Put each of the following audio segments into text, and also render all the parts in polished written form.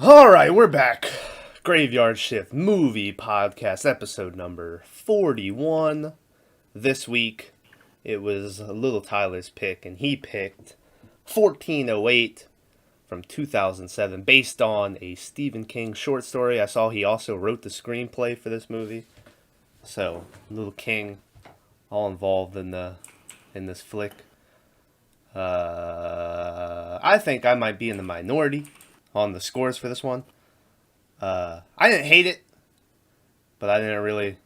All right, we're back. Graveyard Shift Movie Podcast, episode number 41. This week, it was Little Tyler's pick, and he picked 1408 from 2007, based on a Stephen King short story. I saw he also wrote the screenplay for this movie. So, Little King, all involved in this flick. I think I might be in the minority on the scores for this one. I didn't hate it, but I didn't really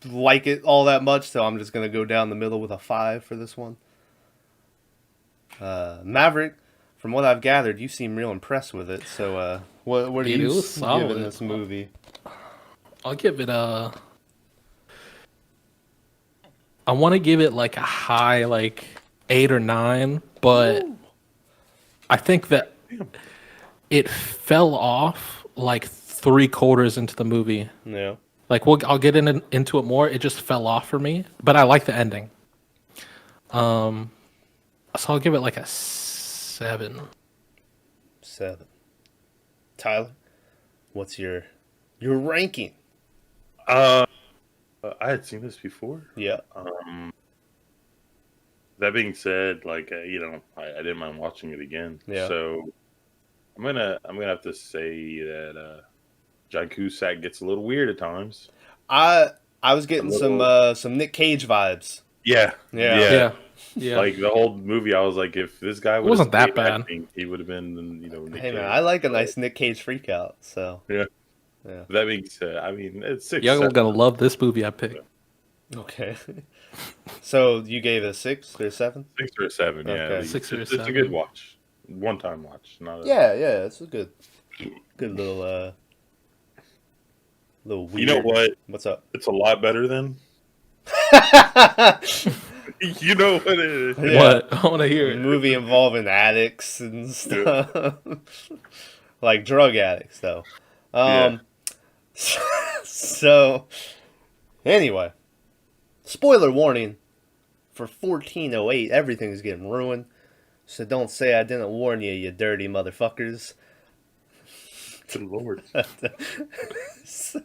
like it all that much, so I'm just going to go down the middle with a 5 for this one. Maverick, from what I've gathered, you seem real impressed with it, so what are Dude, you solid. giving this movie? I'll give it I want to give it like a high, like 8 or 9, but Ooh. I think that it fell off like 3/4 into the movie. Yeah. Like I'll get into it more. It just fell off for me, but I like the ending. So I'll give it like a 7. 7. Tyler, what's your ranking? I had seen this before. Yeah. That being said, like I didn't mind watching it again. Yeah. So I'm gonna have to say that John Cusack gets a little weird at times. I was getting some Nick Cage vibes. Yeah. Yeah. Like the whole movie, I was like, if this guy wasn't that bad, acting, he would have been, Nick Hey Cage. man, I like a nice Nick Cage freak out. So yeah. That being said, I mean, it's 6. Y'all gonna love this movie I picked. Okay. So you gave it a 6 or a 7? 6 or a 7, yeah. Okay. 6 or a It's 7. a good watch, one-time watch. Not a... Yeah, it's a good little weird. You know what? What's up? It's a lot better than. You know what it is? Yeah. What? I want to hear it. A movie involving addicts and stuff. Yeah. Like drug addicts, though. So, anyway, spoiler warning for 1408. Everything's getting ruined. So don't say I didn't warn you, you dirty motherfuckers. Good Lord. So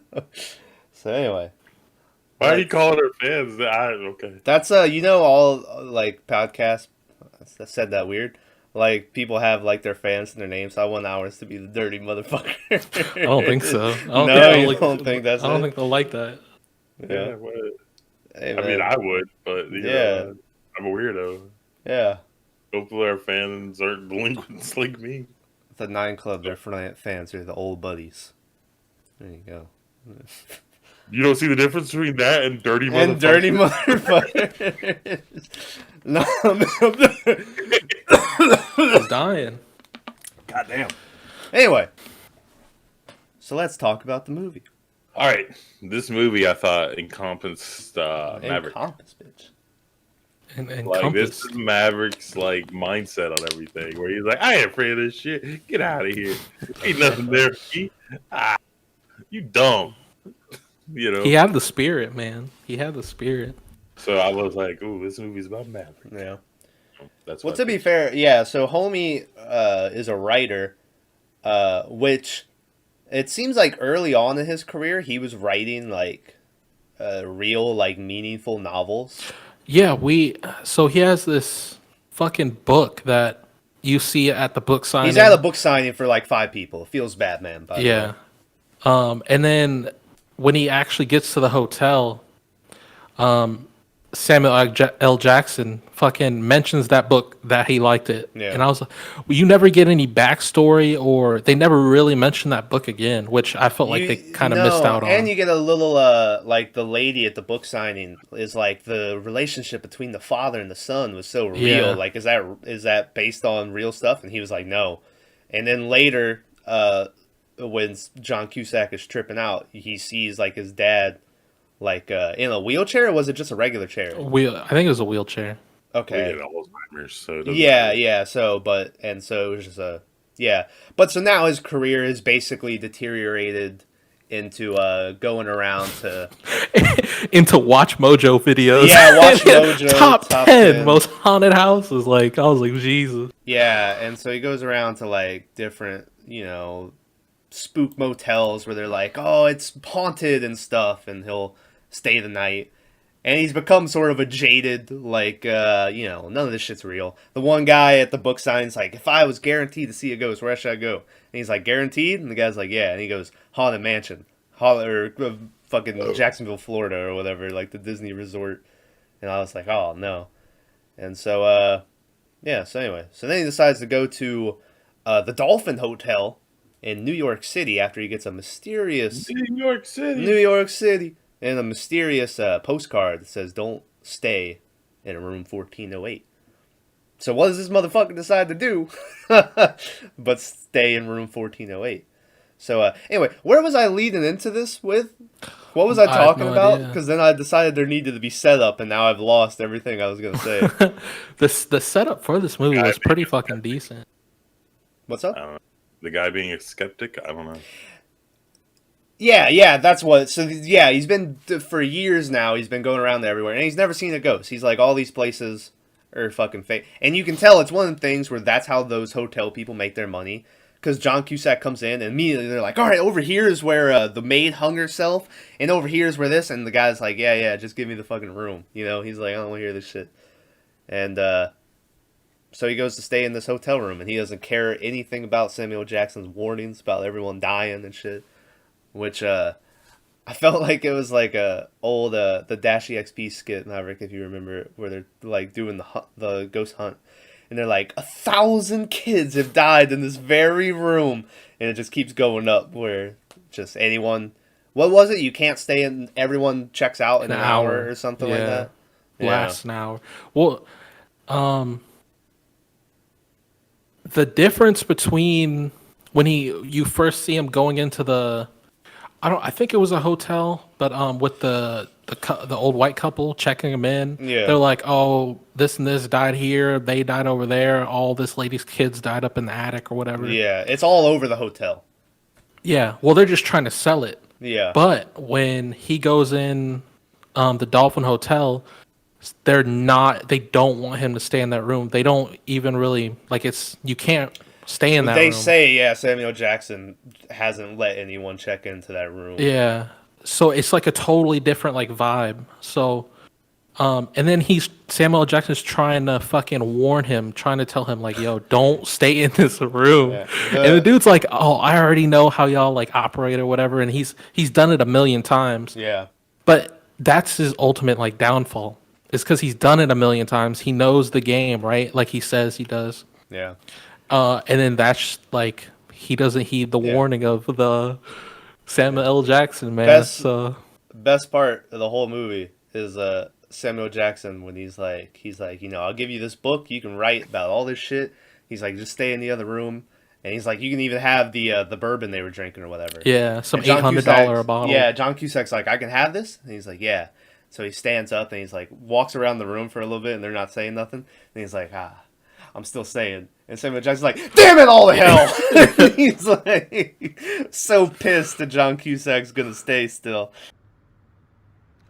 anyway. Why are you calling her fans? Okay. That's all like podcasts. I said that weird. Like people have like their fans and their names. So I want ours to be the dirty motherfucker. I don't think so. I don't think that's. I don't think they'll like that. Yeah. Hey, I mean, I would, but know, I'm a weirdo. Yeah. Hopefully, our fans aren't delinquents like me. The 9 Club, their fans are the old buddies. There you go. You don't see the difference between that and dirty motherfuckers? And dirty motherfuckers. No, I was dying. Goddamn. Anyway, so let's talk about the movie. All right, this movie I thought encompassed Maverick. Encompass, bitch. Like this is Maverick's like mindset on everything, where he's like, I ain't afraid of this shit. Get out of here. Ain't nothing there for me. You dumb. He had the spirit, man. He had the spirit. So I was like, ooh, this movie's about Maverick. Yeah. That's well, to be fair, yeah, so Homie is a writer, which it seems like early on in his career, he was writing like real, like meaningful novels. Yeah, so he has this fucking book that you see at the book signing. He's at a book signing for like 5 people. It feels bad, man. By the way. And then when he actually gets to the hotel, Samuel L. Jackson fucking mentions that book that he liked it. Yeah. And I was like, well, you never get any backstory, or they never really mention that book again, which I felt like they kind of missed out on. And you get a little, like the lady at the book signing is like the relationship between the father and the son was so real. Yeah. Like, is that based on real stuff? And he was like, no. And then later, when John Cusack is tripping out, he sees like his dad like in a wheelchair, or was it just a regular chair? I think it was a wheelchair. Okay. We had Alzheimer's, so yeah. So it was just but so now his career is basically deteriorated, into going around to into Watch Mojo videos. Yeah, Watch Mojo top 10 most haunted houses. Like, I was like, Jesus. Yeah, and so he goes around to like different, spook motels where they're like, oh, it's haunted and stuff, and he'll stay the night. And he's become sort of a jaded, like, none of this shit's real. The one guy at the book sign's like, if I was guaranteed to see a ghost, where should I go? And he's like, guaranteed? And the guy's like, yeah. And he goes, Haunted Mansion. Fucking Jacksonville, Florida, or whatever, like the Disney resort. And I was like, oh, no. And so, so anyway. So then he decides to go to the Dolphin Hotel in New York City after he gets a mysterious... New York City! And a mysterious postcard that says, don't stay in room 1408. So what does this motherfucker decide to do? But stay in room 1408. So anyway, where was I leading into this with? What was I talking about? Because then I decided there needed to be setup, and now I've lost everything I was going to say. The setup for this movie was pretty fucking decent. What's up? I don't know. The guy being a skeptic? I don't know. Yeah, that's what. So yeah, he's been for years now. He's been going around there everywhere, and he's never seen a ghost. He's like, all these places are fucking fake, and you can tell it's one of the things where that's how those hotel people make their money. Because John Cusack comes in, and immediately they're like, all right, over here is where the maid hung herself, and over here is where this, and the guy's like, yeah, just give me the fucking room. He's like, I don't want to hear this shit. And so he goes to stay in this hotel room, and he doesn't care anything about Samuel Jackson's warnings about everyone dying and shit. Which I felt like it was like a old the Dash EXP skit, Maverick, if you remember it, where they're like doing the ghost hunt, and they're like 1,000 kids have died in this very room, and it just keeps going up where just anyone. What was it? You can't stay in. Everyone checks out in an hour or something like that. Lasts an hour. Well, the difference between when you first see him going into the. I think it was a hotel, but with the old white couple checking him in, they're like, oh, this and this died here, they died over there, all this lady's kids died up in the attic or whatever. Yeah, it's all over the hotel. Yeah, well, they're just trying to sell it. Yeah. But when he goes in the Dolphin Hotel, they don't want him to stay in that room. They don't even really, you can't stay in that room. They say, Samuel Jackson hasn't let anyone check into that room. Yeah. So it's like a totally different vibe. So and then Samuel Jackson's trying to fucking warn him, trying to tell him yo, don't stay in this room. Yeah. And the dude's like, oh, I already know how y'all operate or whatever, and he's done it 1,000,000 times. Yeah. But that's his ultimate downfall. It's because he's done it 1,000,000 times. He knows the game, right? Like he says he does. Yeah. And then that's he doesn't heed the warning of the Samuel L. Jackson, man. Best part of the whole movie is Samuel Jackson when he's like, I'll give you this book, you can write about all this shit. He's like, just stay in the other room, and he's like, you can even have the bourbon they were drinking or whatever. Yeah, some $800 a bottle. Yeah, John Cusack's like, I can have this, and he's like, yeah. So he stands up and he's like, walks around the room for a little bit, and they're not saying nothing, and he's like, I'm still staying. And Samuel Jackson's like, damn it all to hell! He's like, so pissed that John Cusack's gonna stay still.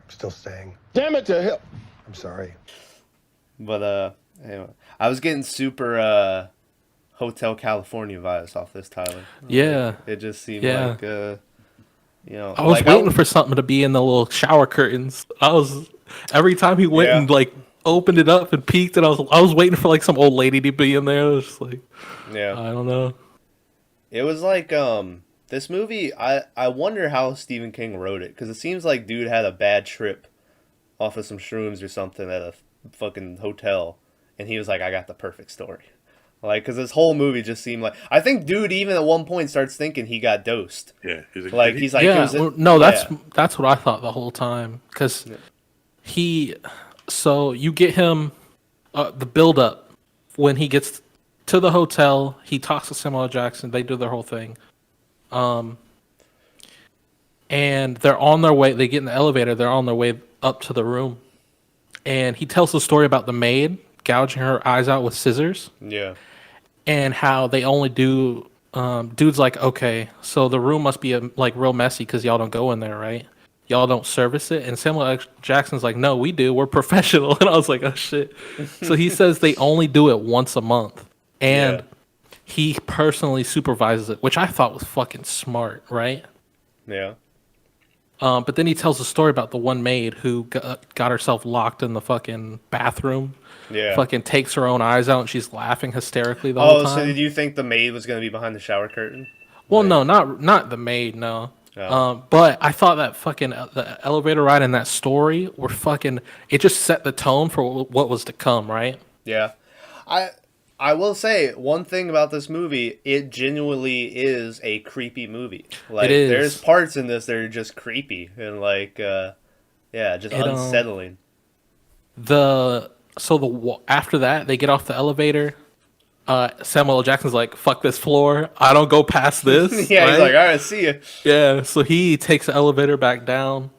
I'm still staying. Damn it to hell! I'm sorry. But, anyway. I was getting super, Hotel California vibes off this, Tyler. Yeah. It just seemed like, I was waiting for something to be in the little shower curtains. Every time he went and, opened it up and peeked, and I was waiting for some old lady to be in there. I was just I don't know. It was this movie. I wonder how Stephen King wrote it, because it seems like dude had a bad trip off of some shrooms or something at a fucking hotel, and he was like, I got the perfect story. Because this whole movie just seemed I think dude even at one point starts thinking he got dosed. Yeah, that's what I thought the whole time, because So you get him the build up when he gets to the hotel. He talks to Samuel Jackson. They do their whole thing, and they're on their way. They get in the elevator. They're on their way up to the room, and he tells the story about the maid gouging her eyes out with scissors. Yeah, and how they only do Dude's like, okay, so the room must be like real messy because y'all don't go in there, right? Y'all don't service it. And Samuel L. Jackson's like, no, we do. We're professional. And I was like, oh shit. So he says they only do it once a month, and he personally supervises it, which I thought was fucking smart, right? Yeah. But then he tells a story about the one maid who got herself locked in the fucking bathroom. Yeah. Fucking takes her own eyes out and she's laughing hysterically the whole time. Oh, so did you think the maid was going to be behind the shower curtain? Well, no, not the maid, no. Oh. But I thought that fucking the elevator ride and that story were fucking. It just set the tone for what was to come, right? Yeah. I will say one thing about this movie, it genuinely is a creepy movie. Like, it is. There's parts in this that are just creepy and like, just unsettling. After that, they get off the elevator. Samuel L. Jackson's like, "Fuck this floor. I don't go past this." Yeah, right? he's like, "All right, see you." Yeah, so he takes the elevator back down.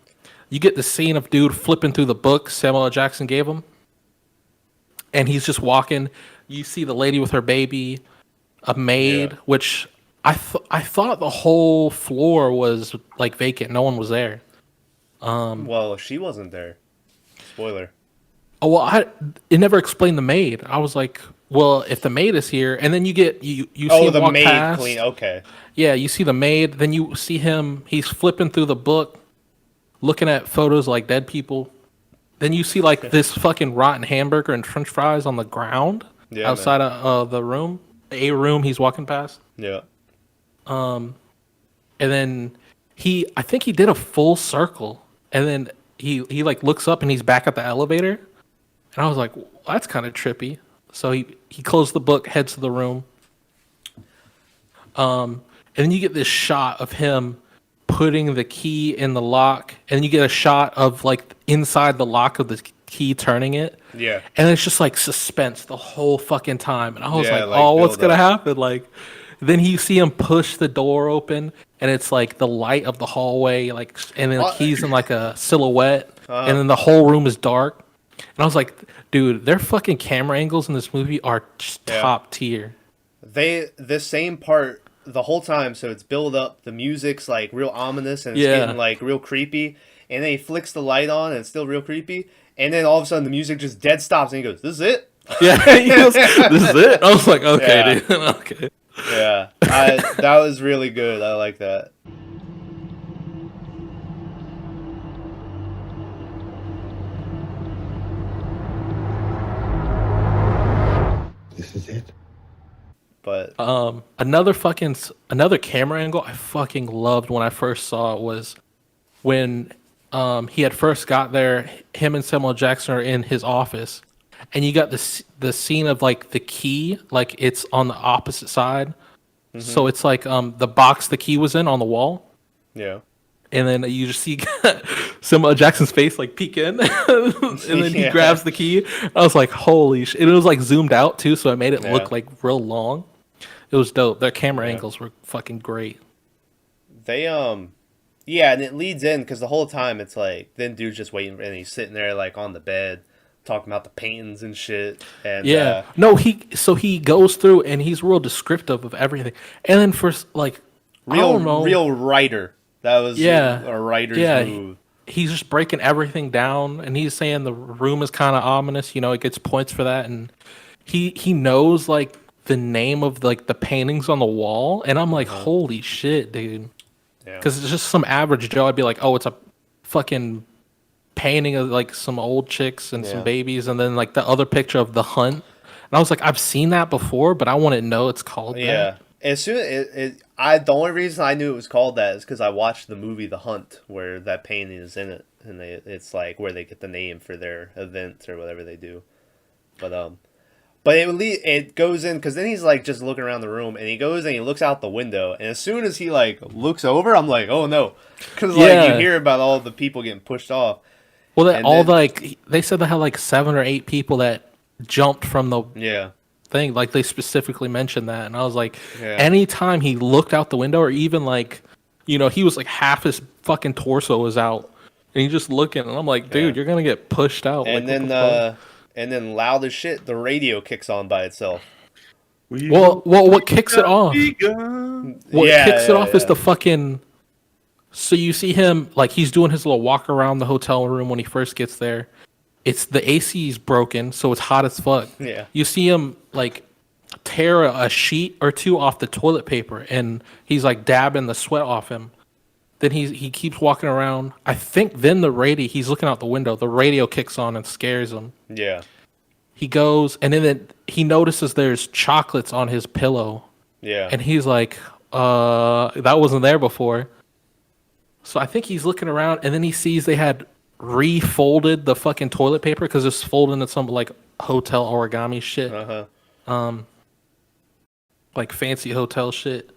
You get the scene of dude flipping through the book Samuel L. Jackson gave him, and he's just walking. You see the lady with her baby, a maid, which I thought the whole floor was like vacant. No one was there. Well, she wasn't there. Spoiler. Oh well, it never explained the maid. I was like, well, if the maid is here, and then you see him the walk maid past. clean. Okay. Yeah, you see the maid. Then you see him. He's flipping through the book, looking at photos like dead people. Then you see like this fucking rotten hamburger and French fries on the ground outside of the room, a room he's walking past. Yeah. And then I think he did a full circle, and then he like looks up and he's back at the elevator, and I was like, well, that's kind of trippy. So he closed the book, heads to the room. And then you get this shot of him putting the key in the lock, and then you get a shot of like inside the lock of the key turning it. Yeah. And it's just like suspense the whole fucking time. And I was like, like, oh, what's build gonna up. happen? Like, then you see him push the door open, and it's like the light of the hallway, like, and then he's in like a silhouette, and then the whole room is dark. And I was like, dude, their fucking camera angles in this movie are just top tier. The same part the whole time, so it's build up, the music's like real ominous and it's getting like real creepy, and then he flicks the light on and it's still real creepy, and then all of a sudden the music just dead stops and he goes, "This is it?" Yeah, he goes, "This is it?" I was like, okay, dude. Okay. Yeah. That was really good. I like that. This is it. But another camera angle I fucking loved when I first saw it was when he had first got there. Him and Samuel Jackson are in his office, and you got the scene of like the key, like it's on the opposite side. Mm-hmm. So it's like the box the key was in on the wall. Yeah. And then you just see Samuel Jackson's face like peek in, and then he grabs the key. I was like, "Holy shit!" And it was like zoomed out too, so it made it look like real long. It was dope. Their camera angles were fucking great. They and it leads in because the whole time it's like then dude's just waiting and he's sitting there like on the bed talking about the paintings and shit. And he goes through and he's real descriptive of everything. And then first like real writer. That was a writer's move. He's just breaking everything down, and he's saying the room is kind of ominous. You know, it gets points for that, and he knows like the name of like the paintings on the wall, and I'm like, holy shit, dude. Because it's just some average Joe. I'd be like, oh, it's a fucking painting of like some old chicks and some babies, and then like the other picture of the hunt. And I was like, I've seen that before, but I want to know it's called that. As soon the only reason I knew it was called that is because I watched the movie The Hunt, where that painting is in it, and it's like where they get the name for their event or whatever they do. But it goes in because then he's like just looking around the room, and he goes and he looks out the window, and as soon as he like looks over, I'm like, oh no, because like you hear about all the people getting pushed off. Well, they said they had like 7 or 8 people that jumped from the thing, like they specifically mentioned that, and I was like, anytime he looked out the window, or even like, you know, he was like half his fucking torso was out, and he's just looking, and I'm like, dude, you're gonna get pushed out. And then loud as shit, the radio kicks on by itself. Well, what kicks it off? What kicks it off is the fucking. So you see him like he's doing his little walk around the hotel room when he first gets there. It's the AC's broken, so it's hot as fuck. Yeah. You see him like tear a sheet or two off the toilet paper, and he's like dabbing the sweat off him. Then he keeps walking around. I think then he's looking out the window. The radio kicks on and scares him. Yeah. He goes, and then he notices there's chocolates on his pillow. Yeah. And he's like, that wasn't there before. So I think he's looking around, and then he sees they had refolded the fucking toilet paper because it's folded into some like hotel origami shit. Like fancy hotel shit.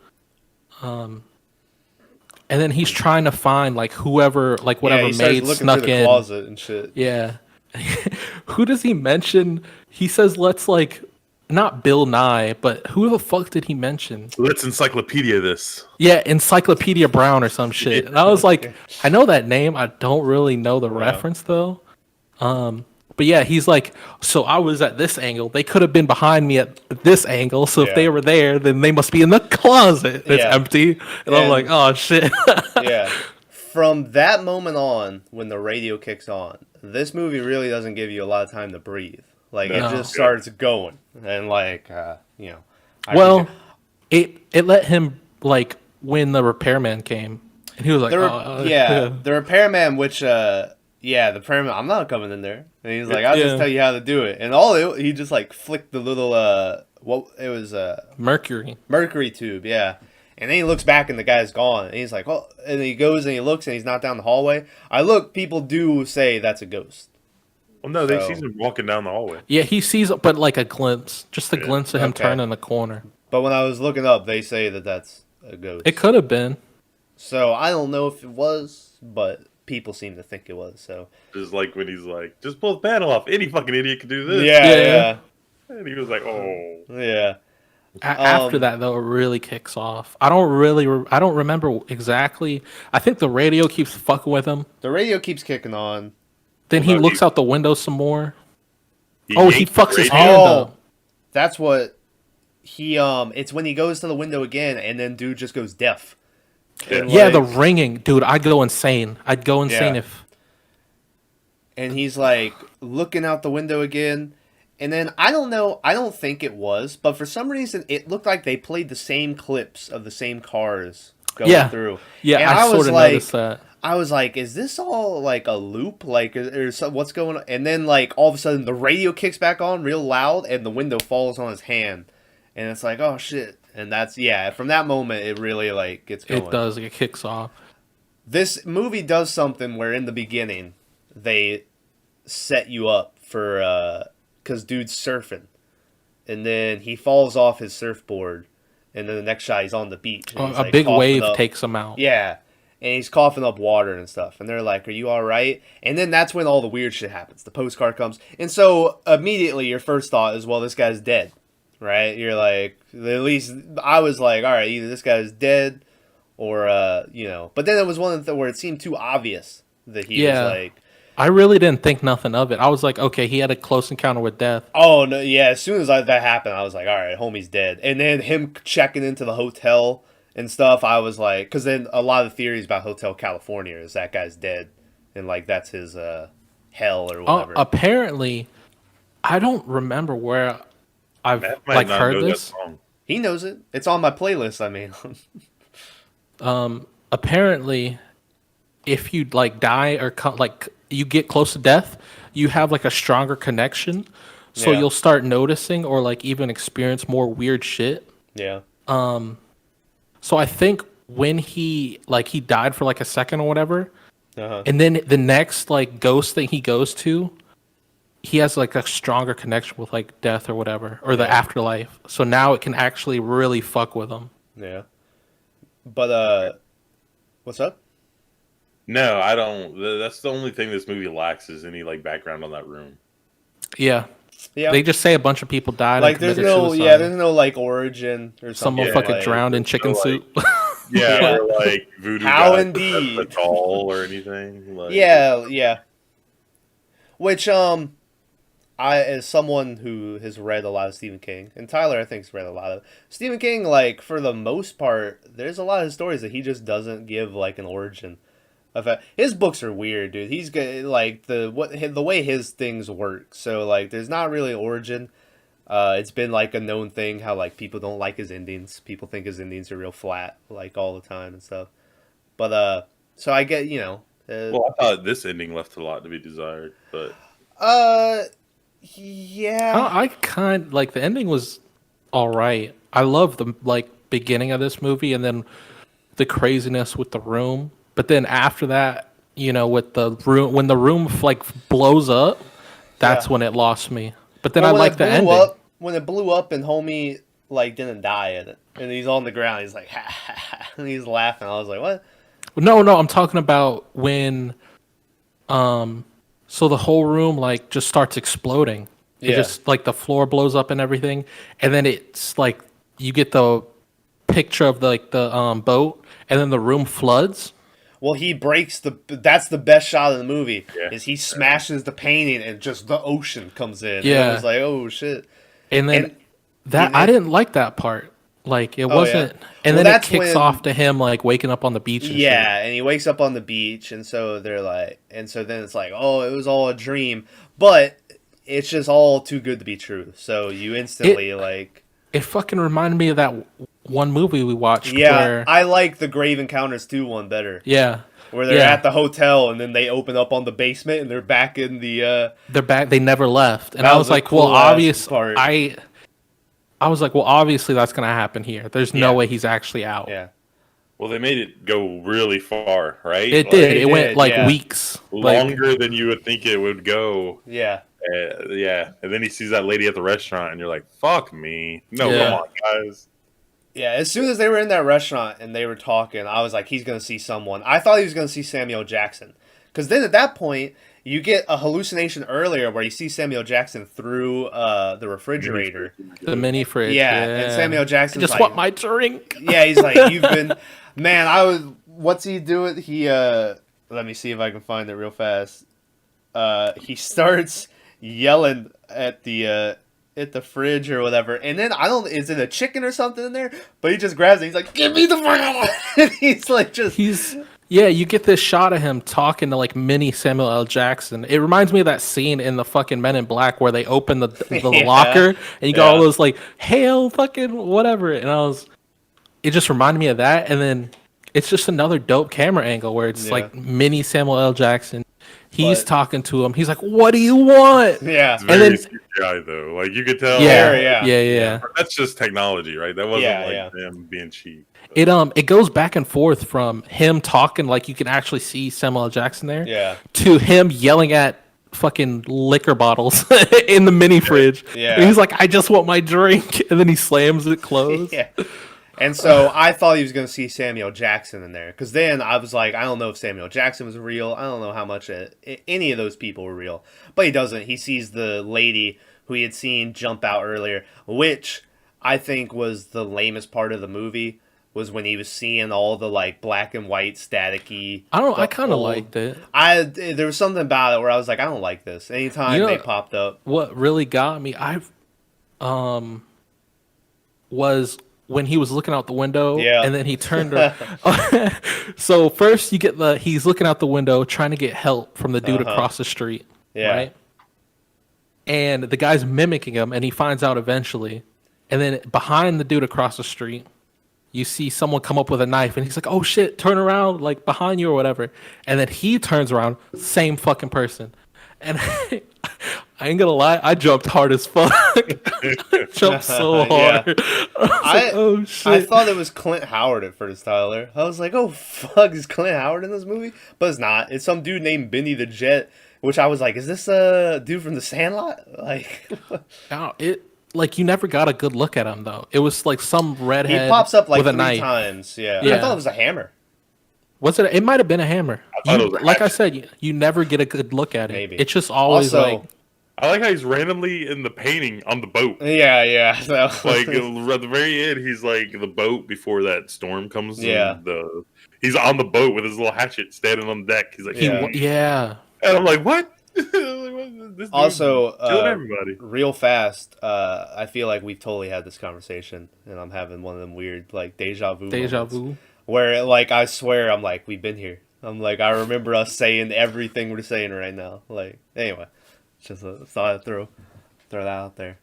And then he's trying to find like whoever, like whatever maid snuck in. Closet and shit. Yeah. Who does he mention? He says, let's like, not Bill Nye, but who the fuck did he mention? Let's encyclopedia this. Yeah, Encyclopedia Brown or some shit. And I was like, I know that name. I don't really know the reference though. But yeah, he's like, so I was at this angle. They could have been behind me at this angle. So if they were there, then they must be in the closet. It's empty. And I'm like, oh shit. Yeah. From that moment on, when the radio kicks on, this movie really doesn't give you a lot of time to breathe. Like it just starts going, and like it let him like when the repairman came, and he was like, the repairman, which the repairman, I'm not coming in there, and he's like, I'll just tell you how to do it, and he just like flicked the little mercury tube, and then he looks back and the guy's gone, and he's like, oh, and he goes and he looks and he's not down the hallway. People do say that's a ghost. Well, no, they see him walking down the hallway. Yeah, he sees, but like a glimpse, just a glimpse of him turning the corner. But when I was looking up, they say that that's a ghost. It could have been. So I don't know if it was, but people seem to think it was. So just like when he's like, just pull the panel off. Any fucking idiot can do this. Yeah. And he was like, oh. Yeah. After that, though, it really kicks off. I don't remember exactly. I think the radio keeps fucking with him. The radio keeps kicking on. Then he looks out the window some more. He fucks his hand up. That's what he it's when he goes to the window again and then dude just goes deaf. Yeah, the ringing. Dude, I'd go insane. If and he's like looking out the window again, and then I don't think it was, but for some reason it looked like they played the same clips of the same cars going through. Yeah, and I sort of noticed that. I was like, is this all like a loop? Like, what's going on? And then, like, all of a sudden, the radio kicks back on real loud, and the window falls on his hand. And it's like, oh, shit. And that's, from that moment, it really, like, gets going. It does. It kicks off. This movie does something where in the beginning, they set you up for, because dude's surfing. And then he falls off his surfboard. And then the next shot, he's on the beach. And a big wave takes him out. Yeah. And he's coughing up water and stuff. And they're like, are you all right? And then that's when all the weird shit happens. The postcard comes. And so immediately your first thought is, well, this guy's dead. Right? You're like, at least I was like, all right, either this guy's dead or, But then it was one where it seemed too obvious that he was like. I really didn't think nothing of it. I was like, okay, he had a close encounter with death. Oh, no. Yeah. As soon as that happened, I was like, all right, homie's dead. And then him checking into the hotel and stuff, I was like, because then a lot of theories about Hotel California is that guy's dead, and like that's his hell or whatever. Apparently, I don't remember where I've like heard this. He knows it. It's on my playlist. I mean, apparently, if you like die or like you get close to death, you have like a stronger connection, so you'll start noticing or like even experience more weird shit. Yeah. So I think when he died for like a second or whatever, and then the next like ghost thing he goes to, he has like a stronger connection with like death or whatever, or the afterlife. So now it can actually really fuck with him. Yeah. But what's up? No, I don't. That's the only thing this movie lacks is any like background on that room. Yeah. Yeah. They just say a bunch of people died. Like there's no suicide. There's no like origin or something. Some motherfucker drowned in chicken soup. Yeah, or like voodoo. How indeed? A doll or anything. Like, yeah. Which as someone who has read a lot of Stephen King, and Tyler I think's read a lot of Stephen King, like for the most part, there's a lot of stories that he just doesn't give like an origin. His books are weird, dude. He's good, like the way his things work. So like, there's not really origin. It's been like a known thing how like people don't like his endings. People think his endings are real flat, like all the time and stuff. But so I get well, I thought this ending left a lot to be desired, but yeah. I kind like the ending was all right. I love the like beginning of this movie and then the craziness with the room. But then after that, with the room, when the room like blows up, that's when it lost me. But then I like the ending. When it blew up and homie like didn't die in it, and he's on the ground, he's like, ha, ha, ha, and he's laughing. I was like, what? No, I'm talking about when, so the whole room like just starts exploding. It just like the floor blows up and everything, and then it's like you get the picture of the boat, and then the room floods. Well, he breaks that's the best shot of the movie, is he smashes the painting and just the ocean comes in. Yeah. And it was like, oh, shit. And then I didn't like that part. Like, it wasn't... Yeah. And then it kicks off to him, like, waking up on the beach and shit. And he wakes up on the beach, and so they're like... And so then it's like, oh, it was all a dream. But it's just all too good to be true. So you instantly, It fucking reminded me of that one movie we watched. Yeah, where, I like the Grave Encounters 2 one better. Yeah. Where they're at the hotel and then they open up on the basement and they're back in the... They're back. They never left. And I was like, well, obviously... I was like, well, obviously that's going to happen here. There's no way he's actually out. Yeah. Well, they made it go really far, right? It did. It went weeks. Longer than you would think it would go. Yeah. And then he sees that lady at the restaurant and you're like, fuck me. No, come on, guys. Yeah, as soon as they were in that restaurant and they were talking, I was like, he's going to see someone. I thought he was going to see Samuel Jackson. Because then at that point, you get a hallucination earlier where you see Samuel Jackson through the refrigerator. The mini fridge. Yeah, and Samuel Jackson just want my drink. Yeah, he's like, you've been... Man, what's he doing? He, let me see if I can find it real fast. He starts yelling at the fridge or whatever, and then is it a chicken or something in there? But he just grabs it. He's like, "Give me the fuck!" And he's like, you get this shot of him talking to like mini Samuel L. Jackson. It reminds me of that scene in the fucking Men in Black where they open the locker and you got all those like, "Hail fucking whatever," and it just reminded me of that. And then it's just another dope camera angle where it's like mini Samuel L. Jackson. He's talking to him. He's like, "What do you want?" Yeah. It's very CGI though. Like you could tell. Yeah. That's just technology, right? That wasn't them being cheap. It goes back and forth from him talking like you can actually see Samuel L. Jackson there, to him yelling at fucking liquor bottles in the mini fridge. Yeah. And he's like, "I just want my drink," and then he slams it closed. Yeah. And so I thought he was going to see Samuel Jackson in there. Because then I was like, I don't know if Samuel Jackson was real. I don't know how much any of those people were real. But he doesn't. He sees the lady who he had seen jump out earlier, which I think was the lamest part of the movie, was when he was seeing all the like black and white staticky. I kind of liked it. There was something about it where I was like, I don't like this. Anytime they popped up. What really got me, was when he was looking out the window, and then he turned around. So first you get he's looking out the window trying to get help from the dude across the street, right? And the guy's mimicking him, and he finds out eventually. And then behind the dude across the street, you see someone come up with a knife, and he's like, "Oh shit, turn around, like behind you or whatever." And then he turns around, same fucking person. And I ain't gonna lie, I jumped hard as fuck. Jumped so hard. Oh shit! I thought it was Clint Howard at first, Tyler. I was like, oh fuck, is Clint Howard in this movie? But it's not. It's some dude named Benny the Jet, which I was like, is this a dude from The Sandlot? Like, like you never got a good look at him though. It was like some redhead. He pops up like with a 3 knife. times. Yeah, I thought it was a hammer. Was it? It might have been a hammer. Like I said, you never get a good look at it. Maybe. It's just always also, like. I like how he's randomly in the painting on the boat. Yeah. So. Like at the very end, he's like the boat before that storm comes. Yeah. He's on the boat with his little hatchet standing on the deck. He's like, yeah. And I'm like, what? This Also, killing everybody. real fast, I feel like we've totally had this conversation, and I'm having one of them weird, like, deja vu moments, where, like, I swear, I'm like, we've been here. I'm like, I remember us saying everything we're saying right now. Like, anyway, just thought I'd throw that out there.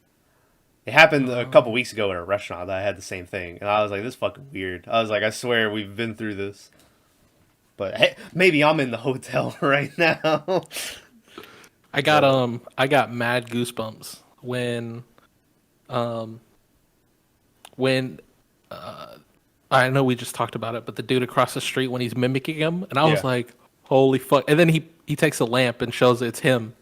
It happened a couple weeks ago in a restaurant that I had the same thing, and I was like, this is fucking weird. I was like, I swear we've been through this. But hey, maybe I'm in the hotel right now. I got mad goosebumps when I know we just talked about it, but the dude across the street when he's mimicking him, and I was like, holy fuck. And then he takes a lamp and shows it's him.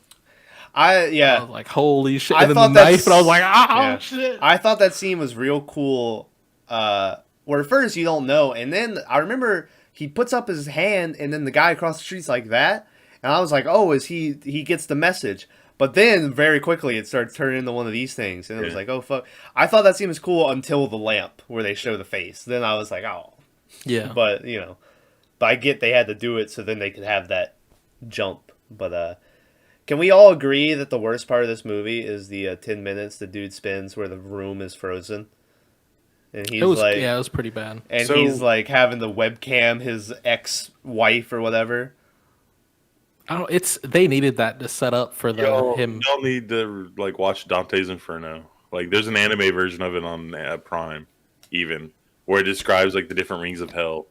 I was like, holy shit. And then the knife, and I was like, shit. I thought that scene was real cool. Where at first you don't know, and then I remember he puts up his hand, and then the guy across the street's like that, and I was like, oh, is he gets the message. But then very quickly it starts turning into one of these things, and it was like, oh fuck. I thought that scene was cool until the lamp where they show the face. Then I was like, oh, yeah. But but I get they had to do it so then they could have that jump. But can we all agree that the worst part of this movie is the 10 minutes the dude spends where the room is frozen? And he's it was pretty bad. And he's like having the webcam his ex-wife or whatever. They needed that to set up for him. Y'all need to like watch Dante's Inferno. Like, there's an anime version of it on Prime, even where it describes like the different rings of hell.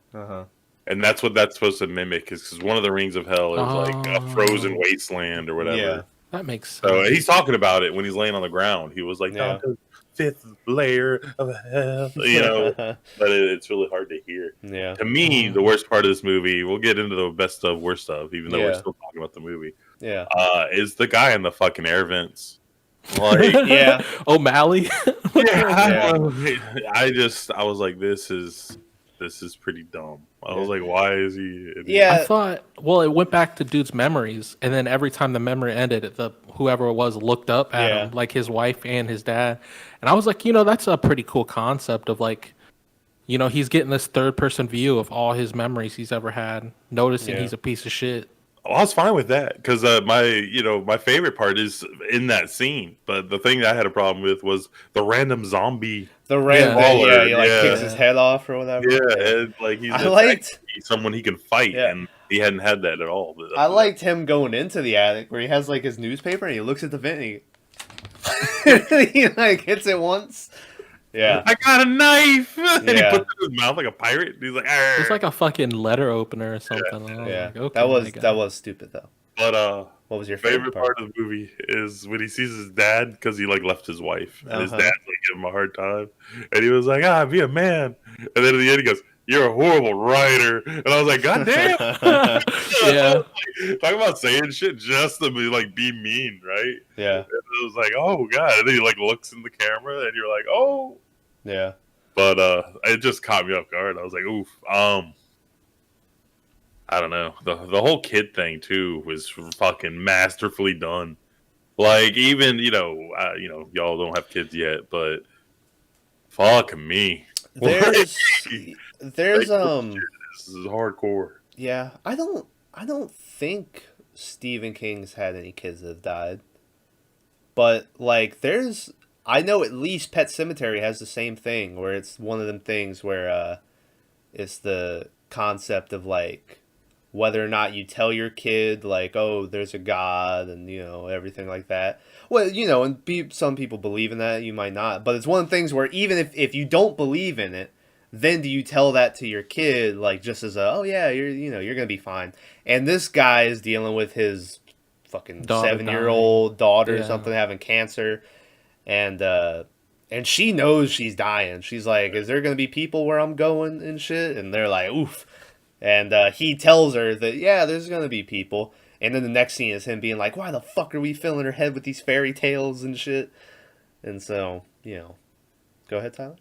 And that's what that's supposed to mimic, is because one of the rings of hell is like a frozen wasteland or whatever. Yeah, that makes sense. So he's talking about it when he's laying on the ground. He was like, Dante's fifth layer of hell, but it's really hard to hear. Yeah. To me, the worst part of this movie, we'll get into the best of, worst of, even though we're still talking about the movie. Yeah. Is the guy in the fucking air vents. Like, O'Malley. I was like, this is pretty dumb. I was like, why is he? I thought, it went back to dude's memories, and then every time the memory ended, whoever it was looked up at him, like his wife and his dad, and I was like, that's a pretty cool concept of like, he's getting this third person view of all his memories he's ever had, noticing he's a piece of shit. I was fine with that because my favorite part is in that scene. But the thing that I had a problem with was the random zombie. The random, he kicks his head off or whatever. Yeah, and like he's someone he can fight, and he hadn't had that at all. I liked him going into the attic where he has like his newspaper and he looks at the vent and he like hits it once. Yeah, I got a knife, and he puts it in his mouth like a pirate. And he's like, arr. It's like a fucking letter opener or something. Yeah, like, okay, that was stupid though. But what was your favorite part of the movie is when he sees his dad, because he like left his wife, and his dad's like giving him a hard time, and he was like, be a man, and then at the end he goes, you're a horrible writer, and I was like, god damn. Talk about saying shit just to be mean, right? Yeah. And it was like, oh god, and then he like looks in the camera and you're like, oh yeah. But it just caught me off guard. I was like, oof. I don't know. The whole kid thing too was fucking masterfully done. Like, even y'all don't have kids yet, but fuck me. There's this is hardcore. Yeah, I don't think Stephen King's had any kids that have died. But like I know at least Pet Sematary has the same thing where it's one of them things where it's the concept of like whether or not you tell your kid like, oh, there's a God and everything like that. Well, and some people believe in that, you might not, but it's one of the things where even if you don't believe in it, then do you tell that to your kid like just as a, oh yeah, you're gonna be fine. And this guy is dealing with his fucking 7-year-old daughter or something having cancer. And she knows she's dying. She's like, is there going to be people where I'm going and shit? And they're like, oof. And he tells her that, yeah, there's going to be people. And then the next scene is him being like, why the fuck are we filling her head with these fairy tales and shit? And so, go ahead, Tyler.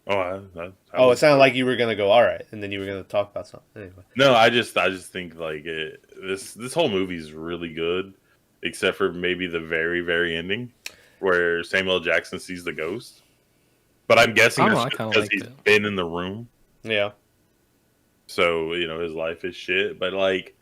It sounded like you were going to go, all right. And then you were going to talk about something. Anyway. No, I just think like this whole movie is really good. Except for maybe the very, very ending, where Samuel L. Jackson sees the ghost. But I'm guessing that's because he's been in the room. Yeah. So, his life is shit. But, like,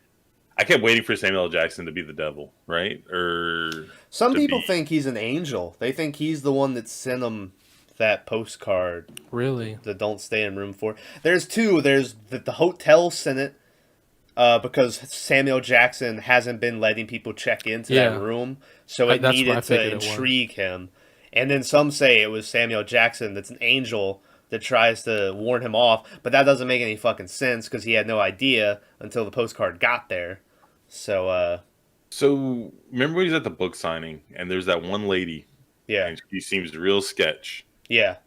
I kept waiting for Samuel L. Jackson to be the devil, right? Or Some to people be... think he's an angel. They think he's the one that sent him that postcard. Really? The don't stay in room 4. There's two. There's the hotel sent it because Samuel Jackson hasn't been letting people check into that room, so it That's what I needed to figured it was. intrigue him. And then some say it was Samuel Jackson that's an angel that tries to warn him off, but that doesn't make any fucking sense because he had no idea until the postcard got there. So, So remember when he's at the book signing and there's that one lady, yeah, and she seems real sketch, yeah,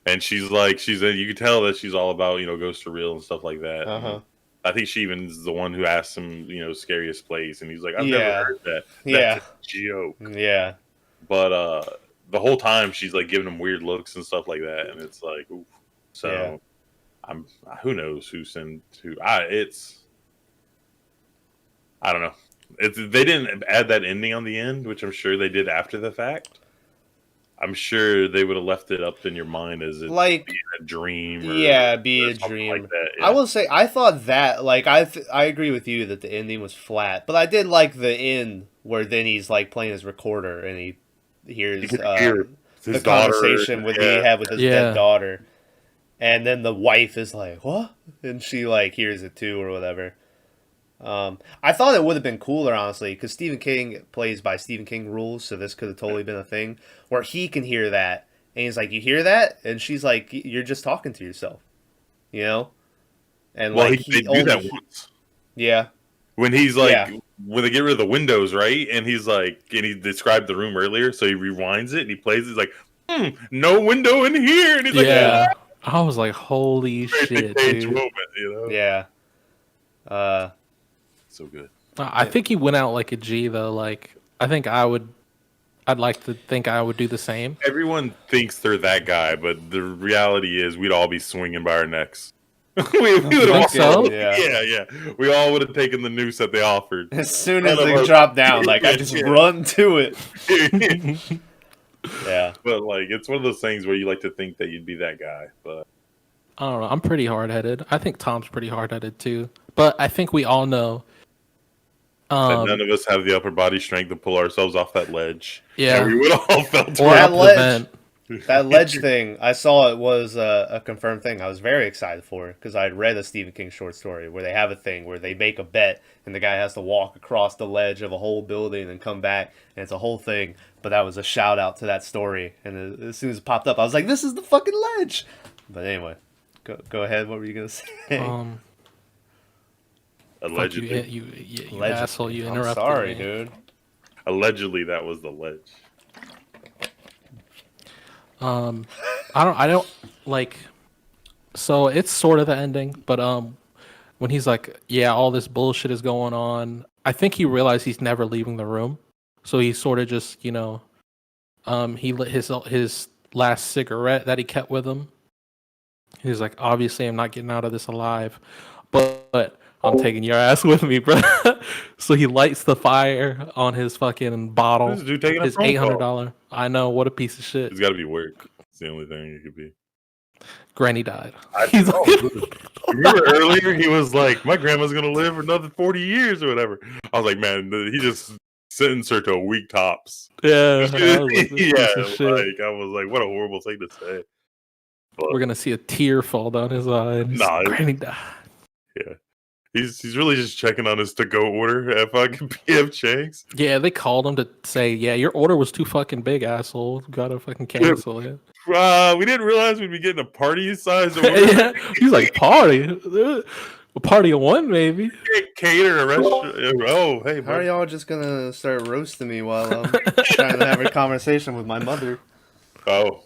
and she's like, you can tell that she's all about ghosts are real and stuff like that. uh-huh. I think she even is the one who asked him, scariest place, and he's like, I've never Yeah. heard that. Yeah. That's a joke. Yeah. But the whole time she's like giving him weird looks and stuff like that, and it's like, oof. So who knows who sent who? I don't know. They didn't add that ending on the end, which I'm sure they did after the fact. I'm sure they would have left it up in your mind as it Like, being a dream. Be or a something dream. Like that, yeah. I will say, I thought that, like, I agree with you that the ending was flat, but I did like the end where then he's, like, playing his recorder and he hears You can hear the his daughter, conversation he had with his dead daughter. And then the wife is like, what? And she, like, hears it too or whatever. I thought it would have been cooler, honestly, because Stephen King plays by Stephen King rules, so this could have totally been a thing where he can hear that, and he's like, "You hear that?" And she's like, "You're just talking to yourself," you know. And well, like they do that once. Yeah. When he's like, when they get rid of the windows, right? And he's like, and he described the room earlier, so he rewinds it and he plays it. He's like, no window in here, and he's like, yeah. I was like, holy shit, dude. Moment, Yeah. So good. I think he went out like a G though. Like, I'd like to think I would do the same. Everyone thinks they're that guy, but the reality is we'd all be swinging by our necks. we would all, so? Yeah. We all would have taken the noose that they offered. As soon as they drop down, like, I just run to it. Yeah. But, like, it's one of those things where you like to think that you'd be that guy, but... I don't know. I'm pretty hard-headed. I think Tom's pretty hard-headed, too. But I think we all know... that none of us have the upper body strength to pull ourselves off that ledge. Yeah. And we would all felt that ledge thing, I saw it was a confirmed thing. I was very excited for it because I'd read a Stephen King short story where they have a thing where they make a bet and the guy has to walk across the ledge of a whole building and come back, and it's a whole thing. But that was a shout out to that story, and as soon as it popped up, I was like, "This is the fucking ledge." But anyway, go ahead. What were you gonna say? Allegedly, you asshole! You interrupted. I'm sorry, me. dude. Allegedly, that was the ledge. I don't like. So it's sort of the ending, but when he's like, "Yeah, all this bullshit is going on," I think he realized he's never leaving the room, so he sort of just, he lit his last cigarette that he kept with him. He's like, "Obviously, I'm not getting out of this alive, but I'm taking your ass with me, bro." So he lights the fire on his fucking bottle. This dude taking his a phone call. $800. I know, what a piece of shit. It's got to be work. It's the only thing it could be. Granny died. Remember earlier he was like, "My grandma's gonna live for another 40 years or whatever." I was like, "Man, he just sentenced her to a week tops." Yeah, I was like, "What a horrible thing to say." But, we're gonna see a tear fall down his eye. Nah, Granny died. Yeah. He's really just checking on his to-go order at fucking PF Chang's. Yeah, they called him to say, "Yeah, your order was too fucking big, asshole. Gotta fucking cancel it." We didn't realize we'd be getting a party size order. Yeah, he's like, "Party, a party of one, maybe." Cater a restaurant. Oh, hey, how are y'all just gonna start roasting me while I'm trying to have a conversation with my mother? Oh.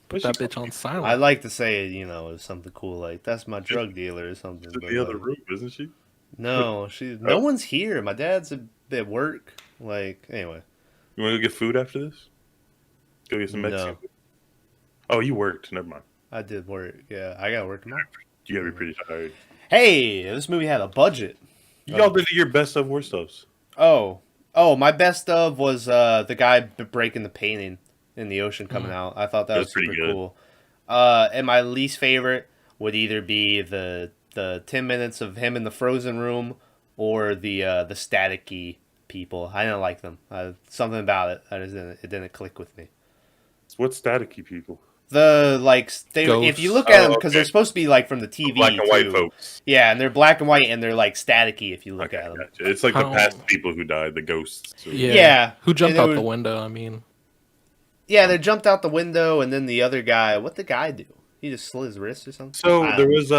Put that bitch on silent. I like to say, it's something cool like, "That's my drug dealer" or something. She's in the other room, isn't she? No, no one's here. My dad's at work. Like, anyway. You want to go get food after this? Go get some Mexican food? Oh, you worked. Never mind. I did work. Yeah, I got work tomorrow. You gotta be pretty tired. Hey, this movie had a budget. Y'all did your best of worst ofs. Oh, my best of was the guy breaking the painting in the ocean coming out. I thought that was super cool. And my least favorite would either be the 10 minutes of him in the frozen room or the staticky people. I didn't like them. Something about it, it didn't click with me. What staticky people? The if you look at them, because they're supposed to be like from the TV, black and white folks. Yeah, and they're black and white, and they're like staticky if you look at them. Gotcha. It's like the past people who died, the ghosts. So. Yeah. Who jumped out the window? I mean, yeah, they jumped out the window, and then the other guy. What'd the guy do? He just slit his wrist or something. So there was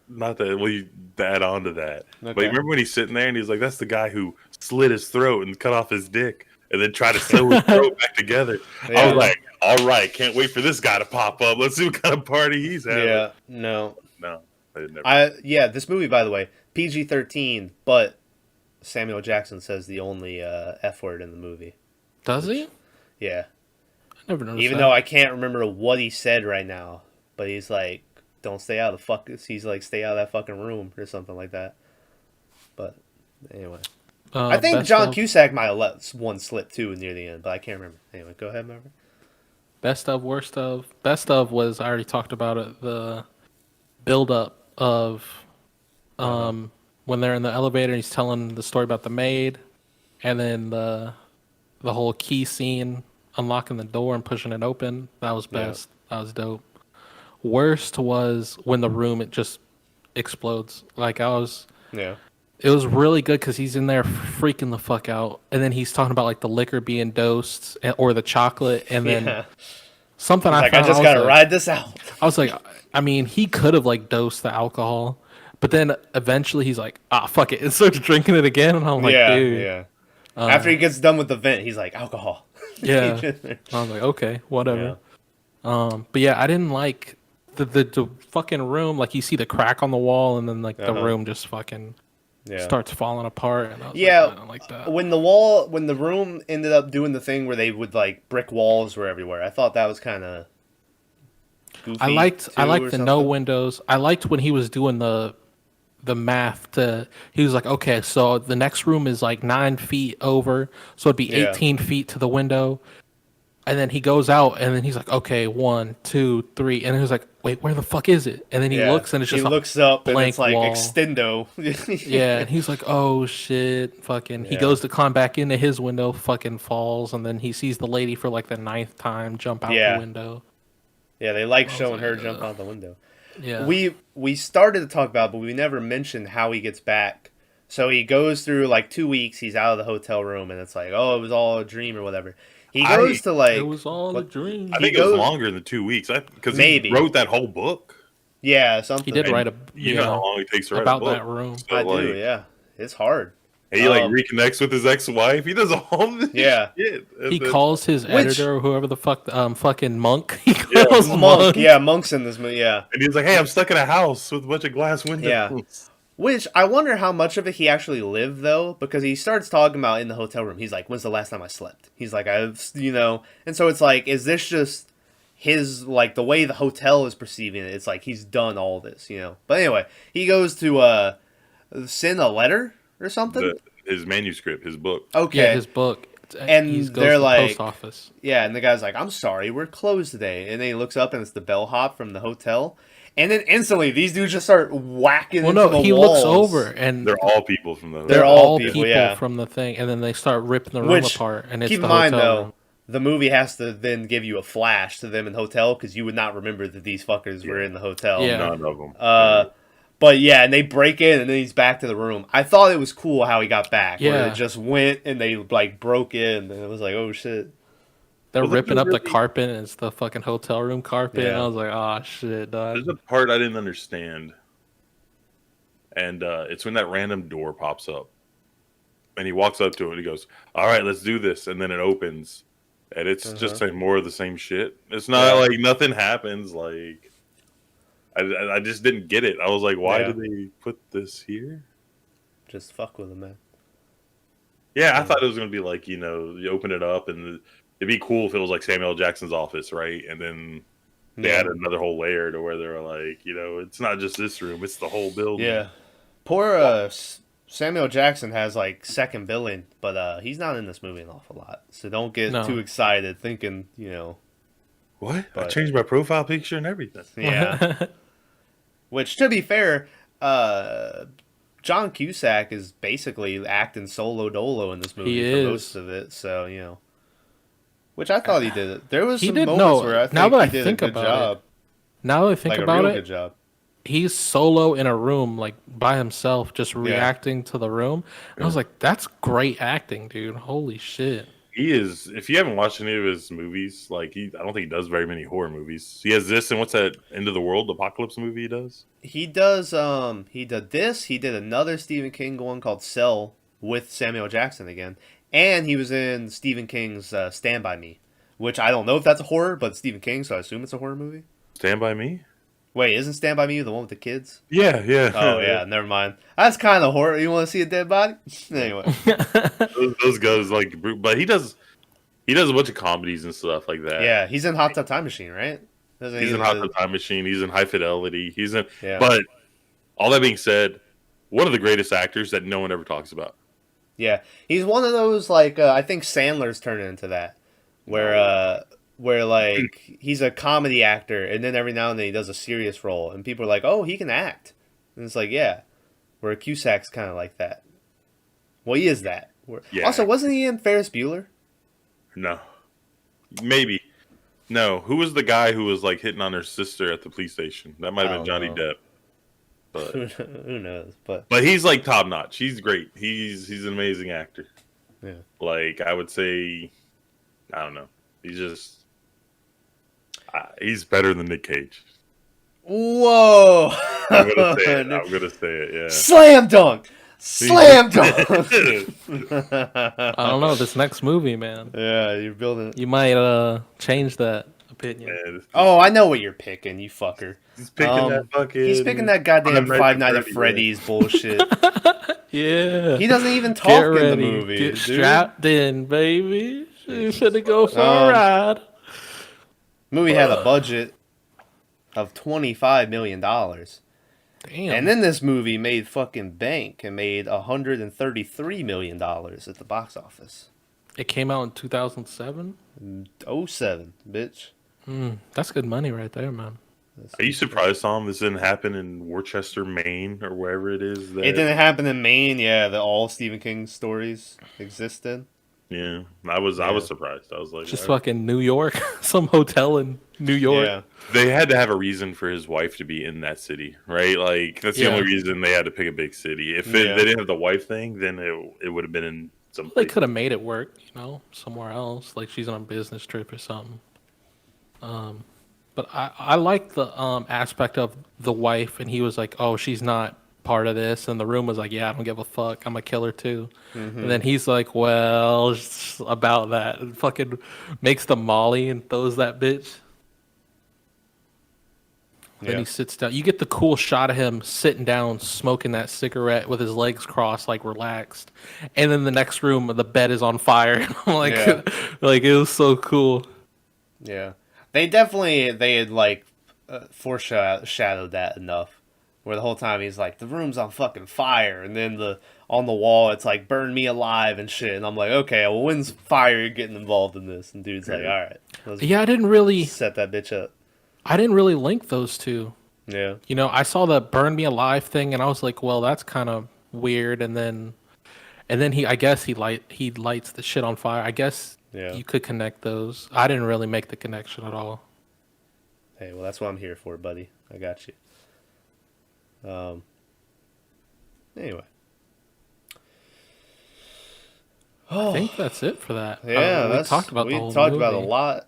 not that we add on to that, but you remember when he's sitting there and he's like, "That's the guy who slit his throat and cut off his dick." And then try to sew his throat back together. Yeah. I was like, all right, can't wait for this guy to pop up. Let's see what kind of party he's having. Yeah, no. I never. This movie, by the way, PG-13, but Samuel Jackson says the only F word in the movie. Does he? Yeah. I never noticed Even though I can't remember what he said right now, but he's like, don't stay out of the fuck. He's like, stay out of that fucking room or something like that. But anyway. I think John Cusack might have let one slip too near the end, but I can't remember. Anyway, go ahead, remember. Best of, worst of. Best of was, I already talked about it, the build up of when they're in the elevator, he's telling the story about the maid, and then the whole key scene, unlocking the door and pushing it open. That was best. Yeah. That was dope. Worst was when the room, it just explodes. It was really good because he's in there freaking the fuck out. And then he's talking about like the liquor being dosed or the chocolate. And then something I found. I just got to ride this out. I was like, I mean, he could have like dosed the alcohol. But then eventually he's like, fuck it. And starts drinking it again. And I'm like, dude. Yeah. After he gets done with the vent, he's like, alcohol. Yeah. I was like, okay, whatever. Yeah. But yeah, I didn't like the fucking room. Like you see the crack on the wall and then like the room just fucking... starts falling apart. And I was like, I don't like that. When the room ended up doing the thing where they would like brick walls were everywhere, I thought that was kind of goofy. I liked the no windows. I liked when he was doing the math he was like, okay, so the next room is like 9 feet over, so it'd be 18 feet to the window. And then he goes out, and then he's like, okay, 1, 2, 3. And he was like, wait, where the fuck is it? And then he looks, and it's just looks up, blank and it's like wall. extendo. Yeah, and he's like, oh, shit, fucking. He goes to climb back into his window, fucking falls, and then he sees the lady for like the 9th time jump out the window. Yeah, they like showing her jump out the window. Yeah. We started to talk about it, but we never mentioned how he gets back. So he goes through like 2 weeks, he's out of the hotel room, and it's like, oh, it was all a dream or whatever. He goes to like... It was all a dream. I think it was longer than 2 weeks. Because he wrote that whole book. Yeah, something. He did write a... You know how long it takes to write a book. About that room. So, I do, yeah. It's hard. He reconnects with his ex-wife. He does all this shit. He calls his editor or whoever the fuck... fucking Monk. He calls Monk. Yeah, Monk's in this movie, yeah. And he's like, hey, I'm stuck in a house with a bunch of glass windows. Yeah. Which, I wonder how much of it he actually lived, though, because he starts talking about in the hotel room. He's like, when's the last time I slept? He's like, and so it's like, is this just his, like, the way the hotel is perceiving it? It's like, he's done all this, But anyway, he goes to send a letter or something? His manuscript, his book. Okay. Yeah, his book. And they're like, post office. Yeah, and the guy's like, I'm sorry, we're closed today. And then he looks up, and it's the bellhop from the hotel. And then instantly, these dudes just start whacking into the walls. He looks over, and they're all people from the... They're all people from the thing, and then they start ripping the room apart, and it's keep the in mind, hotel though, room. The movie has to then give you a flash to them in the hotel, because you would not remember that these fuckers were in the hotel. Yeah. None of them. But yeah, and they break in, and then he's back to the room. I thought it was cool how he got back. Yeah. Where it just went, and they, like, broke in, and it was like, oh, shit. They're ripping up the carpet, and it's the fucking hotel room carpet. And I was like, oh, shit, dog. There's a part I didn't understand. And it's when that random door pops up. And he walks up to it, and he goes, all right, let's do this. And then it opens. And it's just like more of the same shit. It's not like nothing happens. Like, I just didn't get it. I was like, why did they put this here? Just fuck with him, man. Yeah, I thought it was going to be like, you open it up and... It'd be cool if it was like Samuel Jackson's office, right? And then they added another whole layer to where they're like, it's not just this room, it's the whole building. Yeah. Poor Samuel Jackson has like second billing, but he's not in this movie an awful lot. So don't get too excited thinking, What? I changed my profile picture and everything. Yeah. Which, to be fair, John Cusack is basically acting solo dolo in this movie He for is. most of it. So which I thought he did. There was He some did moments no. where I Now think that I he did think a good about job, it, now that I think like a about real it, good job. he's solo in a room, like by himself, just reacting to the room. I was like, that's great acting, dude. Holy shit. He is. If you haven't watched any of his movies, like I don't think he does very many horror movies. He has this, and what's that End of the World Apocalypse movie he does? He does. He did this. He did another Stephen King one called Cell with Samuel Jackson again, and he was in Stephen King's Stand by Me, which I don't know if that's a horror, but it's Stephen King, so I assume it's a horror movie. Stand by Me. Wait, isn't Stand by Me the one with the kids? Yeah, yeah. Oh yeah, never mind. That's kind of horror. You want to see a dead body? Anyway, those guys like, but he does a bunch of comedies and stuff like that. yeah, he's in Hot Tub Time Machine, right? He's in Hot Tub Time Machine. He's in High Fidelity. He's in. Yeah. But all that being said, one of the greatest actors that no one ever talks about. Yeah, he's one of those like I think Sandler's turning into that, where like he's a comedy actor, and then every now and then he does a serious role, and people are like, "Oh, he can act," and it's like, yeah, where Cusack's kind of like that. Well, he is that. Yeah. Also, wasn't he in Ferris Bueller? No, maybe. No, who was the guy who was like hitting on her sister at the police station? That might have been Johnny Depp. But Who knows? But he's like top notch. He's great. He's an amazing actor. yeah, Like I would say, I don't know. He's just he's better than Nick Cage. whoa! I'm gonna say it. I'm gonna say it. Yeah. Slam dunk! Slam dunk! I don't know. This next movie, man. Yeah, you're building. You might change that opinion. Man, Oh, I know what you're picking, you fucker. he's picking that fucking. He's picking that goddamn Five Nights at Freddy's bullshit. Yeah. He doesn't even talk Get in ready. the movie. Get dude. strapped in, baby. You finna go for Um, a ride. Movie had a budget of $25 million. Damn. And then this movie made fucking bank and made $133 million at the box office. It came out in 2007. 07, bitch. That's good money right there, man. Are you surprised, Tom? This didn't happen in Worcester, Maine, or wherever it is. It didn't happen in Maine, yeah, that all Stephen King stories existed. Yeah, I was surprised. I was like, Just all right. fucking New York. Some hotel in New York. Yeah. They had to have a reason for his wife to be in that city, right? Like that's the Yeah. only reason they had to pick a big city. If they didn't have the wife thing, then it would have been in some. They place. could have made it work, somewhere else. Like she's on a business trip or something. But I like the aspect of the wife, and he was like, "Oh, she's not part of this," and the room was like, "Yeah, I don't give a fuck. I'm a killer too." And then he's like, "Well, it's about that," and fucking makes the Molly and throws that bitch. Then he sits down. You get the cool shot of him sitting down, smoking that cigarette with his legs crossed, like relaxed. And then the next room, the bed is on fire. I'm like, Yeah. like it was so cool. Yeah. They had like foreshadowed that enough. Where the whole time he's like, the room's on fucking fire, and then on the wall it's like, burn me alive and shit. And I'm like, okay, well, when's fire getting involved in this? And dude's like, all right, let's Yeah, I didn't really set that bitch up. link those two. Yeah. I saw the burn me alive thing, and I was like, well, that's kind of weird. And then I guess he lights the shit on fire. I guess you could connect those. I didn't really make the connection at all. Hey, well, that's what I'm here for, buddy. I got you. Anyway. I think that's it for that. Yeah, we talked about the whole about a movie. lot.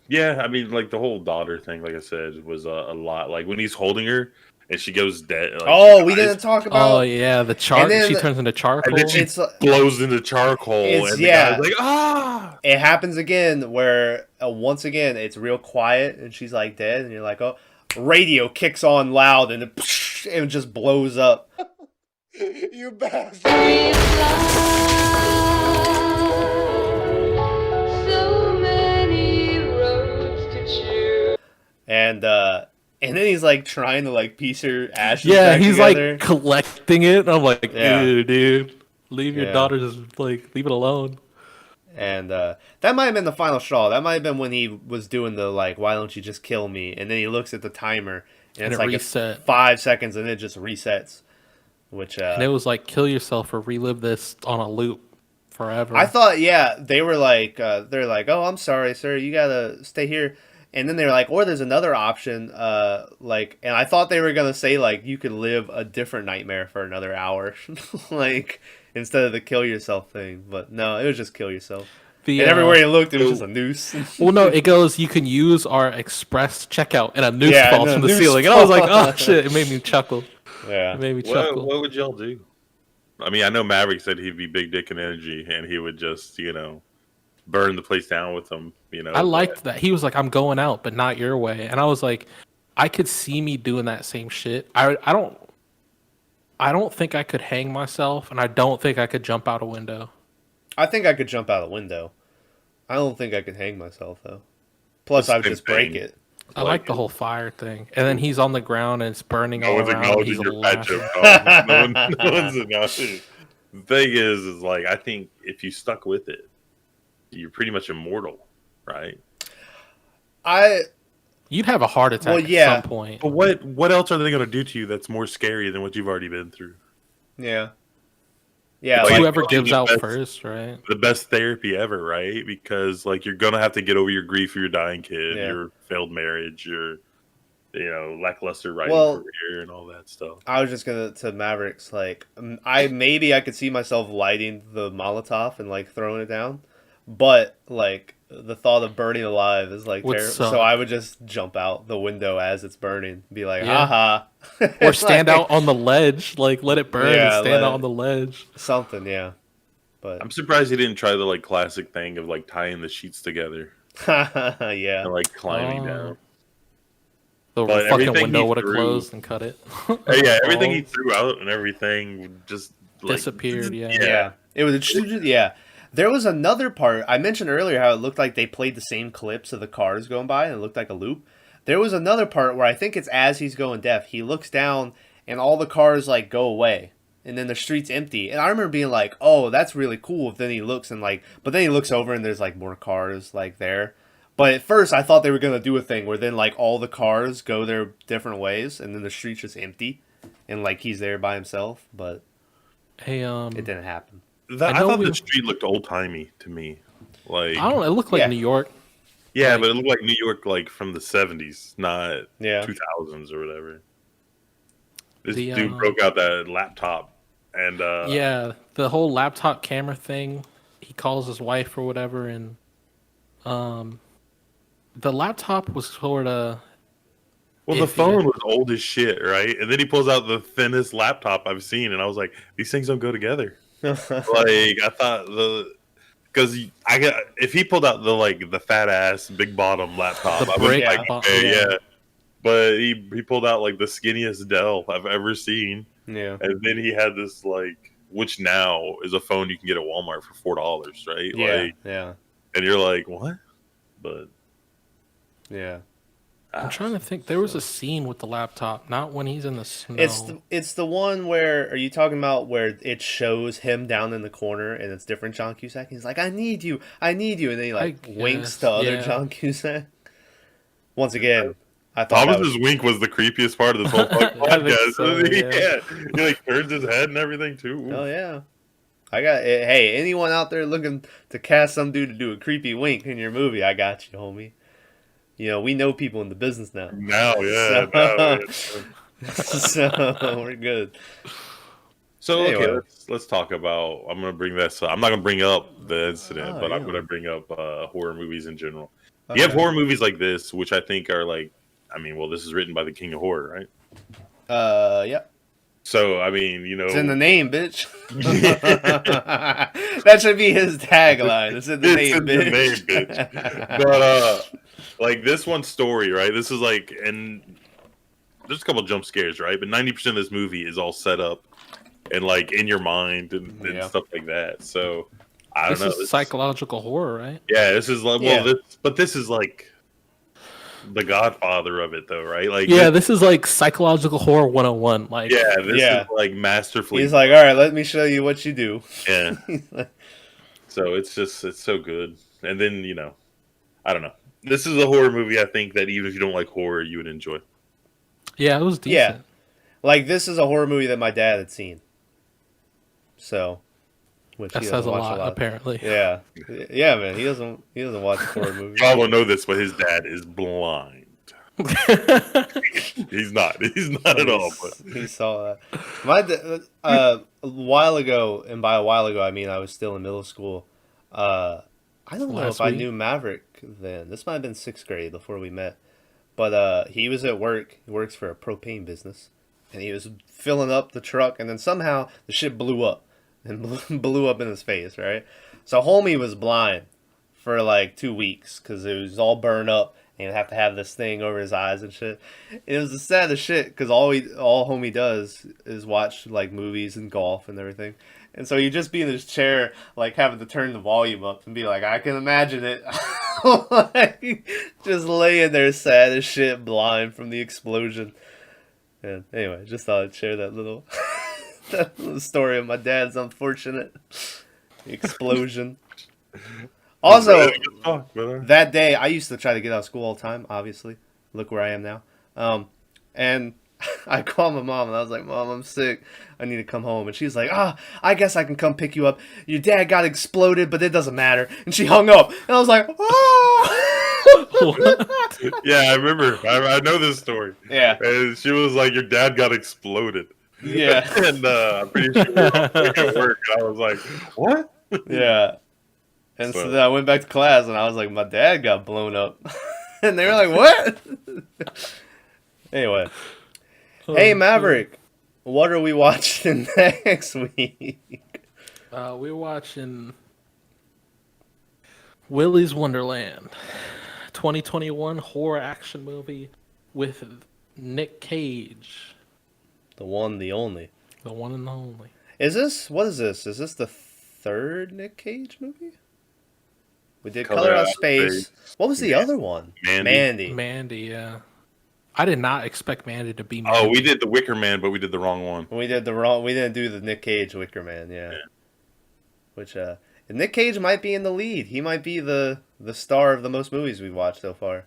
Yeah, I mean, like the whole daughter thing, like I said, was a lot. Like when he's holding her and she goes dead. Like, Oh, we didn't talk about. Oh yeah, the char. then She the- turns into charcoal. and then she It's blows into charcoal, It's- and yeah. the guy's like, ah. It happens again where once again it's real quiet and she's like dead and you're like, oh, radio kicks on loud and it just blows up. You bastard! So many roads to choose. And then he's like trying to like piece her ashes Yeah, back he's together. like collecting it. I'm like, Yeah. ew, dude, leave your Yeah. daughter, just like leave it alone. And that might have been the final straw. That might have been when he was doing the like, why don't you just kill me? And then he looks at the timer And And it's it like reset. 5 seconds and it just resets. Which And it was like kill yourself or relive this on a loop forever. I thought, yeah, they were like, they're like, oh, I'm sorry, sir, you gotta stay here. And then they were like, or there's another option, like, and I thought they were gonna say like you could live a different nightmare for another hour, like instead of the kill yourself thing. But no, it was just kill yourself. the And everywhere you looked, it was just a noose. well, no, it goes. You can use our express checkout, and a noose Yeah, falls and a from the noose ceiling. And I was like, oh falls. shit! It made me chuckle. Yeah. It made me What chuckle. what would y'all do? I mean, I know Maverick said he'd be big dick and energy, and he would just burn the place down with them. I liked that. He was like, I'm going out, but not your way. And I was like, I could see me doing that same shit. I don't think I could hang myself, and I don't think I could jump out a window. I think I could jump out a window. I don't think I could hang myself though. Plus, I would just break it. I like the whole fire thing. And then he's on the ground and it's burning No all one's around. acknowledging He's your fat laughing. joke. Dog. No one's acknowledging. The thing is like I think if you stuck with it, you're pretty much immortal, right? You'd have a heart attack Well, yeah. at some point. But what else are they going to do to you that's more scary than what you've already been through? Yeah. Yeah. Like, Like, Whoever like gives the out best- first, right? The best therapy ever, right? Because like you're gonna have to get over your grief for your dying kid, Yeah. your failed marriage, your lackluster writing career, and all that stuff. I was just gonna to Mavericks. Like, I could see myself lighting the Molotov and like throwing it down, but like the thought of burning alive is like Would terrible. suck. So I would just jump out the window as it's burning, be like, Yeah. haha, Or stand out on the ledge, like let it burn Yeah, and stand out on the ledge. something, yeah. But I'm surprised he didn't try the like classic thing of like tying the sheets together yeah, and like climbing Oh. down. The But fucking everything window he would have threw- closed and cut it. Yeah, everything he Oh, threw out and everything would just like, disappeared. Yeah. yeah. It was yeah. There was another part I mentioned earlier how it looked like they played the same clips of the cars going by and it looked like a loop. There was another part where I think it's as he's going deaf, he looks down and all the cars like go away and then the street's empty. And I remember being like, "Oh, that's really cool." Then he looks and like, but then he looks over and there's like more cars like there. But at first I thought they were gonna do a thing where then like all the cars go their different ways and then the street's just empty and like he's there by himself. But Hey, it didn't happen. I know thought we- the street looked old timey to me. Like I don't know. It looked like Yeah. New York. yeah, like- but it looked like New York like from the 70s, not Yeah. 2000s or whatever. This The, dude broke out that laptop and Yeah, the whole laptop camera thing. He calls his wife or whatever, and the laptop was sort of. well, the iffy. phone was old as shit, right? And then he pulls out the thinnest laptop I've seen, and I was like, these things don't go together. Like I thought because I got if he pulled out the fat ass big bottom laptop, The I was brick like, bo- okay, yeah. yeah. But he pulled out like the skinniest Dell I've ever seen, Yeah. and then he had this which now is a phone you can get at Walmart for $4, right? Yeah. Like, Yeah. and you're like, what? But Yeah. I'm trying to think. There was a scene with the laptop, not when he's in the snow. It's the one where are you talking about where it shows him down in the corner and it's different John Cusack? He's like, I need you, and then he like I winks guess, to other yeah. John Cusack. Once again, I thought that Thomas's wink was the creepiest part of this whole fucking I think podcast. so, yeah. He like turns his head and everything too. Oh yeah. I got hey, anyone out there looking to cast some dude to do a creepy wink in your movie, I got you, homie. You know, we know people in the business now. Now, yeah. So we're good. So okay, Anyway. let's talk about. I'm gonna bring this. I'm not gonna bring up the incident, Oh, but I'm yeah. gonna bring up horror movies in general. You have horror movies like this, which I think are like. I mean, well, this is written by the king of horror, right? Yep. So I mean, It's in the name, bitch. That should be his tagline. It's in the It's name, in the bitch. name, bitch. But like this one story, right? This is like, and there's a couple jump scares, right? But 90% of this movie is all set up and like in your mind and Yeah. stuff like that. So I This don't know. is psychological horror, right? Yeah, this is like Yeah. this is like the Godfather of it, though, right? Like Yeah, this is like psychological horror 101. Like, yeah, this Yeah. is like masterfully. He's like, all right, let me show you what you do. yeah. So it's so good. And then I don't know. This is a horror movie. I think that even if you don't like horror, you would enjoy. Yeah, it was Yeah. decent. Like, this is a horror movie that my dad had seen. So, which That he says doesn't a watch lot, a lot. apparently. Yeah. Yeah, man. He doesn't watch horror movies. Y'all don't know this, but his dad is blind. He's not. He's not at all. But He saw that. A while ago, and by a while ago, I mean I was still in middle school. I don't know Last if I week? knew Maverick then. This might have been 6th grade before we met. But he was at work. He works for a propane business. And he was filling up the truck, and then somehow the shit blew up. And blew up in his face, right? So homie was blind for like 2 weeks because it was all burned up. And he'd have to have this thing over his eyes and shit. It was the saddest shit because all homie does is watch like movies and golf and everything. And so he'd just be in his chair, like having to turn the volume up and be like, I can imagine it. Like, just laying there sad as shit, blind from the explosion. And anyway, just thought I'd share that little, that little story of my dad's unfortunate explosion. Also, that day, I used to try to get out of school all the time, obviously. Look where I am now. And I called my mom, and I was like, Mom, I'm sick. I need to come home. And she's like, I guess I can come pick you up. Your dad got exploded, but it doesn't matter. And she hung up. And I was like, oh! Yeah, I remember. I know this story. Yeah. And she was like, your dad got exploded. Yeah. And I'm pretty sure we were all at work. And I was like, what? Yeah. And so then I went back to class, and I was like, my dad got blown up. And they were like, what? Anyway. Hey, Maverick. What are we watching next week? We're watching Willy's Wonderland, 2021 horror action movie with Nick Cage. The one, the only. The one and the only. What is this? Is this the 3rd Nick Cage movie? We did Color Out of Space. What was the other one? Mandy. Mandy, yeah. I did not expect Mandy to be Mandy. Oh, we did the Wicker Man, but we did the wrong one. We didn't do the Nick Cage Wicker Man, yeah. Which, Nick Cage might be in the lead. He might be the star of the most movies we've watched so far.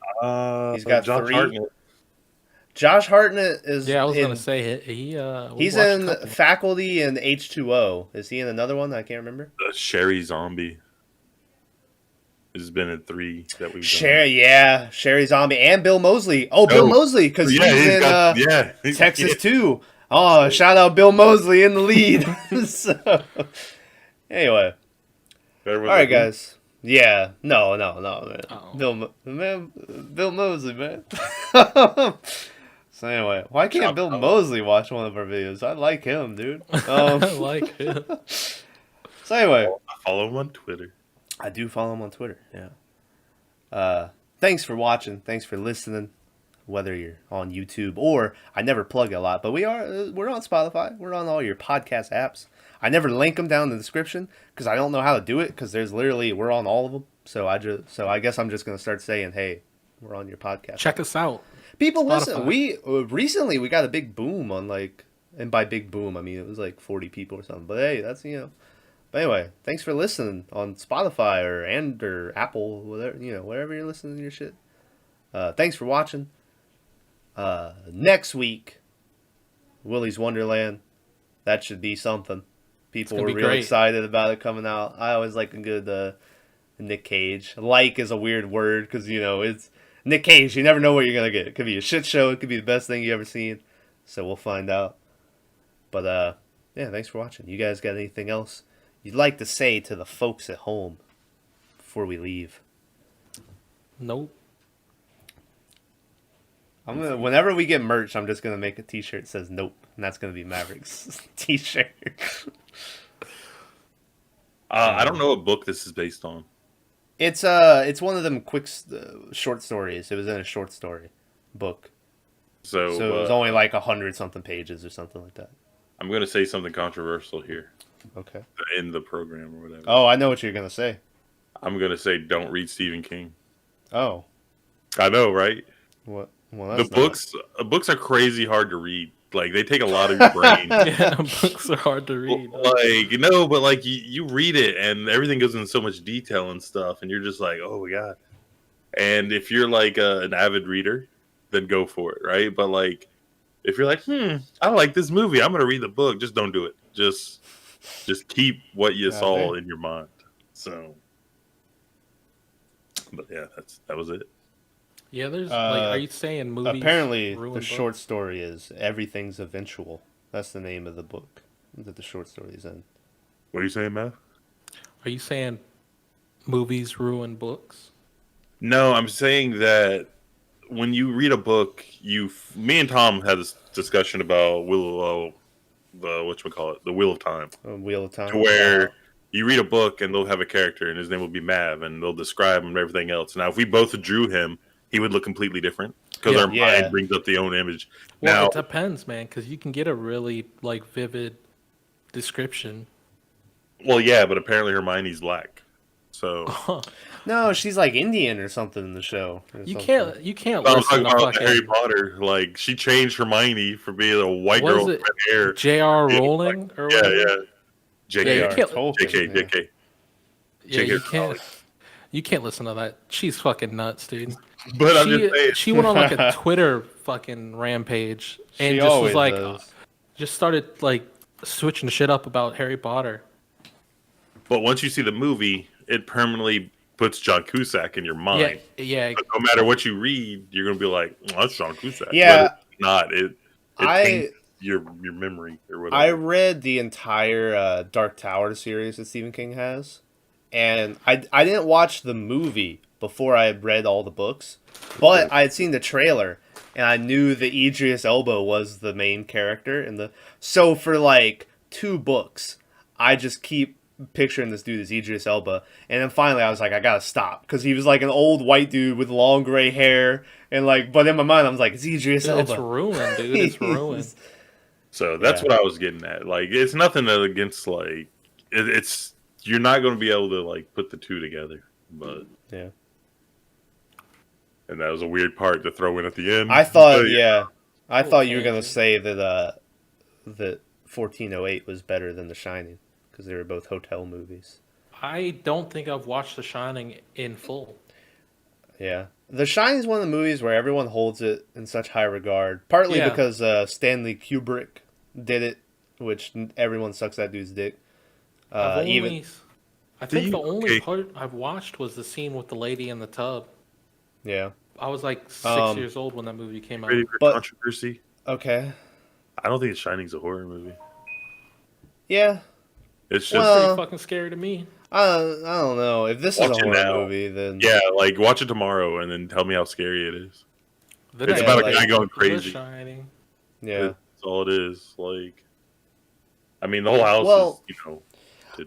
He's got Josh 3. Hartnett. Josh Hartnett is. Yeah, I was gonna say he's in Faculty and H2O. Is he in another one? I can't remember. Sherry Zombie has been in 3 that we've done. Sherry Zombie and Bill Moseley. Oh, Bill Moseley because he's in Texas 2. Oh, shout out Bill Moseley in the lead. So, anyway, all right, guys. Yeah, no, man. Oh. Bill Moseley, man. So anyway, why can't Bill Moseley watch one of our videos? I like him, dude. I like him. So anyway, follow him on Twitter. I do follow him on Twitter. Yeah. Thanks for watching. Thanks for listening. Whether you're on YouTube or I never plug a lot, but we're on Spotify. We're on all your podcast apps. I never link them down in the description because I don't know how to do it because we're on all of them. So I guess I'm just gonna start saying, hey, we're on your podcast. Check us out. People Spotify. listen. We recently we got a big boom on and by big boom I mean it was like 40 people or something. But hey, that's But anyway, thanks for listening on Spotify or Apple, whatever you're listening to your shit. Thanks for watching. Next week, Willy's Wonderland. That should be something. People were real excited about it coming out. I always like a good Nick Cage. Like is a weird word because it's Nick Cage. You never know what you're gonna get. It could be a shit show. It could be the best thing you ever seen. So we'll find out. But yeah, thanks for watching. You guys got anything else you'd like to say to the folks at home before we leave? Nope. Whenever we get merch, I'm just gonna make a T-shirt that says "Nope," and that's gonna be Maverick's T-shirt. I don't know what book this is based on. It's one of them quick short stories. It was in a short story book, so it was only like 100-something pages or something like that. I'm gonna say something controversial here. Okay. In the program or whatever. Oh, I know what you're gonna say. I'm gonna say don't read Stephen King. Oh. I know, right? What? Well, that's books are crazy hard to read. Like they take a lot of your brain. Yeah, books are hard to read. But you read it and everything goes into so much detail and stuff, and you're just like, oh my god. And if you're like an avid reader, then go for it, right? But like If you're like, I like this movie, I'm gonna read the book. Just don't do it. Just keep what you saw in your mind. So, but yeah, that was it. Yeah, there's like, are you saying movies? Apparently, the ruin short books? story is Everything's Eventual. That's the name of the book that the short story is in. What are you saying, Matt? Are you saying movies ruin books? No, I'm saying that when you read a book, me and Tom had this discussion about the Wheel of Time, Wheel of Time. to where you read a book and they'll have a character and his name will be Mav and they'll describe him and everything else. Now, if we both drew him, he would look completely different because our mind brings up the own image. Well, Now, it depends, man, because you can get a really like vivid description. well, yeah, but apparently Hermione's black, so. No, she's like Indian or something in the show. You can't I'm listen talking to about fucking Harry Potter. Like, she changed Hermione from being a white girl with red hair. J.R. Rowling or Yeah, whatever? yeah. Yeah, JK. Yeah, you can't listen to that. She's fucking nuts, dude. But I'm just saying. She went on like a Twitter fucking rampage and She just was always like, does. just started like switching shit up about Harry Potter. But once you see the movie, it permanently puts John Cusack in your mind. Yeah. But no matter what you read, you're gonna be like, oh, "That's John Cusack." Yeah. But it's not. It taints your memory or whatever. I read the entire Dark Tower series that Stephen King has, and I didn't watch the movie before I had read all the books, but I had seen the trailer, and I knew that Idris Elba was the main character in the. So for like 2 books, I just keep picturing this dude as Idris Elba, and then finally I was like, I gotta stop, because he was like an old white dude with long gray hair, and like, but in my mind I was like, it's Idris Elba. It's ruined, dude. It's ruined. So that's what I was getting at. Like, it's nothing against like it's you're not going to be able to like put the two together. But yeah, and that was a weird part to throw in at the end. I thought I Oh, thought you were gonna say that that 1408 was better than The Shining, because they were both hotel movies. I don't think I've watched The Shining in full. Yeah. The Shining is one of the movies where everyone holds it in such high regard. Partly because Stanley Kubrick did it, which everyone sucks that dude's dick. I think the only Okay. part I've watched was the scene with the lady in the tub. Yeah. I was like 6 years old when that movie came out. Ready for But- controversy? Okay. I don't think Shining's a horror movie. Yeah. It's just Well, Pretty fucking scary to me. I don't know. If this Watch is a it horror now. movie, then yeah, like watch it tomorrow and then tell me how scary it is. The It's Yeah, about like- a guy going The crazy. Shining. yeah. That's all it is. Like, I mean, the whole house Well, is,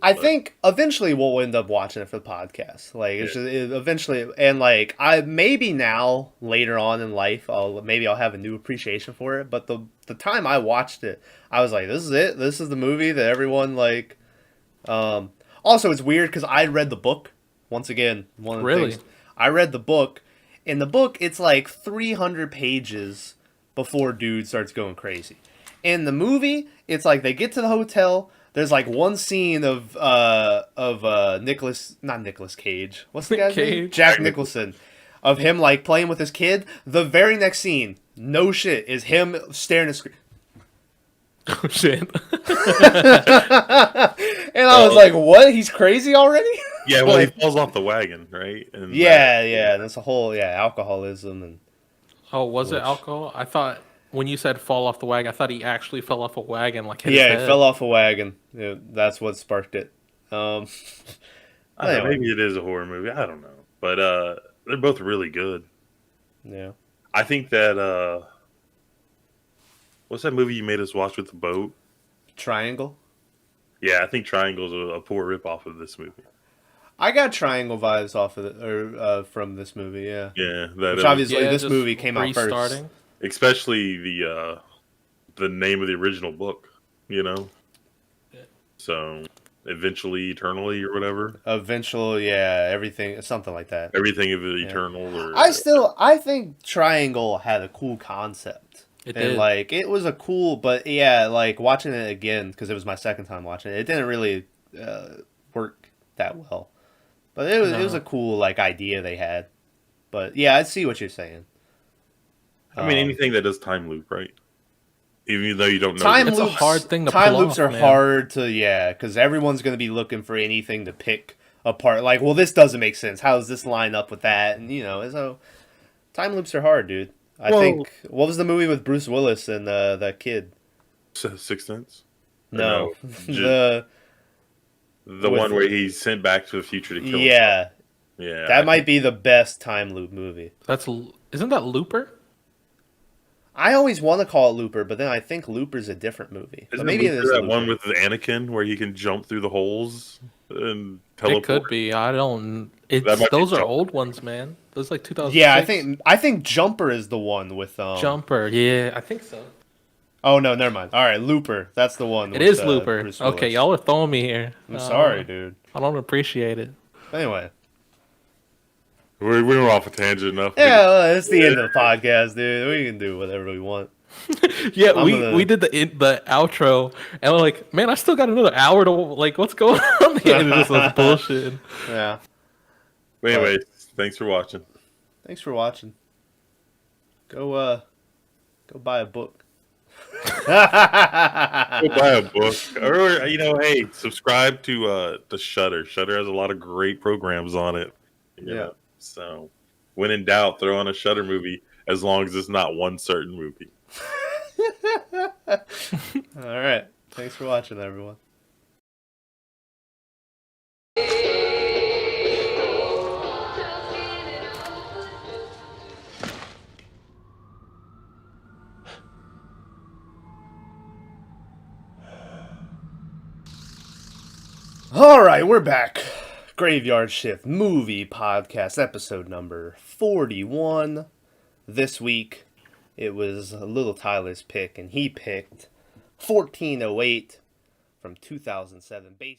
I think eventually we'll end up watching it for the podcast. Like it's just, eventually, and like I maybe now later on in life, I'll have a new appreciation for it. But the time I watched it, I was like, this is it. This is the movie that everyone like. Also, it's weird because I read the book. Once again, one of the Really? things I read the book. In the book, it's like 300 pages before dude starts going crazy. In the movie, it's like they get to the hotel. There's like one scene of not Nicolas Cage. What's the guy's name? Cage. Jack Nicholson. Of him like playing with his kid. The very next scene, no shit, is him staring at screen. Oh shit. And I was like, what? He's crazy already? yeah. Well, he falls off the wagon, right? And Yeah. That's a whole alcoholism and Oh, was it alcohol? I thought when you said fall off the wagon, I thought he actually fell off a wagon, like hit his he head. fell off a wagon. Yeah, that's what sparked it. I don't know, Anyway. maybe it is a horror movie. I don't know, but they're both really good. Yeah. I think that what's that movie you made us watch with the boat? Triangle. Yeah, I think Triangle's a poor ripoff of this movie. I got Triangle vibes off of it, from this movie. Yeah. Yeah, that Which obviously Yeah, this just movie came out first. restarting. especially the name of the original book. So eventually, eternally, or whatever. Eventually, everything, something like that. Everything of the eternal. Or I think Triangle had a cool concept. It And did. like it was a cool, but yeah, like watching it again because it was my second time watching it. It didn't really work that well, but it was a cool like idea they had. But yeah, I see what you're saying. I mean, anything that does time loop, right? even though you don't know. Time It's a loops, hard thing to time pull loops off, are man. hard to, because everyone's going to be looking for anything to pick apart. Like, well, this doesn't make sense. How does this line up with that? And, so time loops are hard, dude. I think, what was the movie with Bruce Willis and that kid? Sixth Sense. Or No. the with- one where he's sent back to the future to kill himself. Yeah. Yeah, That might be the best time loop movie. Isn't that Looper? I always want to call it Looper, but then I think Looper's a different movie. Isn't But maybe it Looper is that Looper. one with Anakin where he can jump through the holes and It teleport? could be. I don't. That might be Those are Jumper. old ones, man. Those like 2006. Yeah, I think Jumper is the one with Jumper. Yeah, I think so. Oh no, never mind. All right, Looper. That's the one. It with, is Looper. Bruce Willis. Okay, y'all are throwing me here. I'm sorry, dude. I don't appreciate it. Anyway, We were off a tangent enough. yeah, well, it's the end of the podcast, dude. We can do whatever we want. Yeah, I'm we gonna- did the outro, and we're like, man, I still got another hour to like. What's going on here? And it just was bullshit. Yeah. Anyways, thanks for watching. Thanks for watching. Go buy a book. Go buy a book, or hey, subscribe to Shudder. Shudder has a lot of great programs on it. You know? So when in doubt, throw on a Shudder movie as long as it's not one certain movie. All right. Thanks for watching, everyone. All right, we're back. Graveyard Shift Movie Podcast, episode number 41. This week, it was Little Tyler's pick, and he picked 1408 from 2007. Based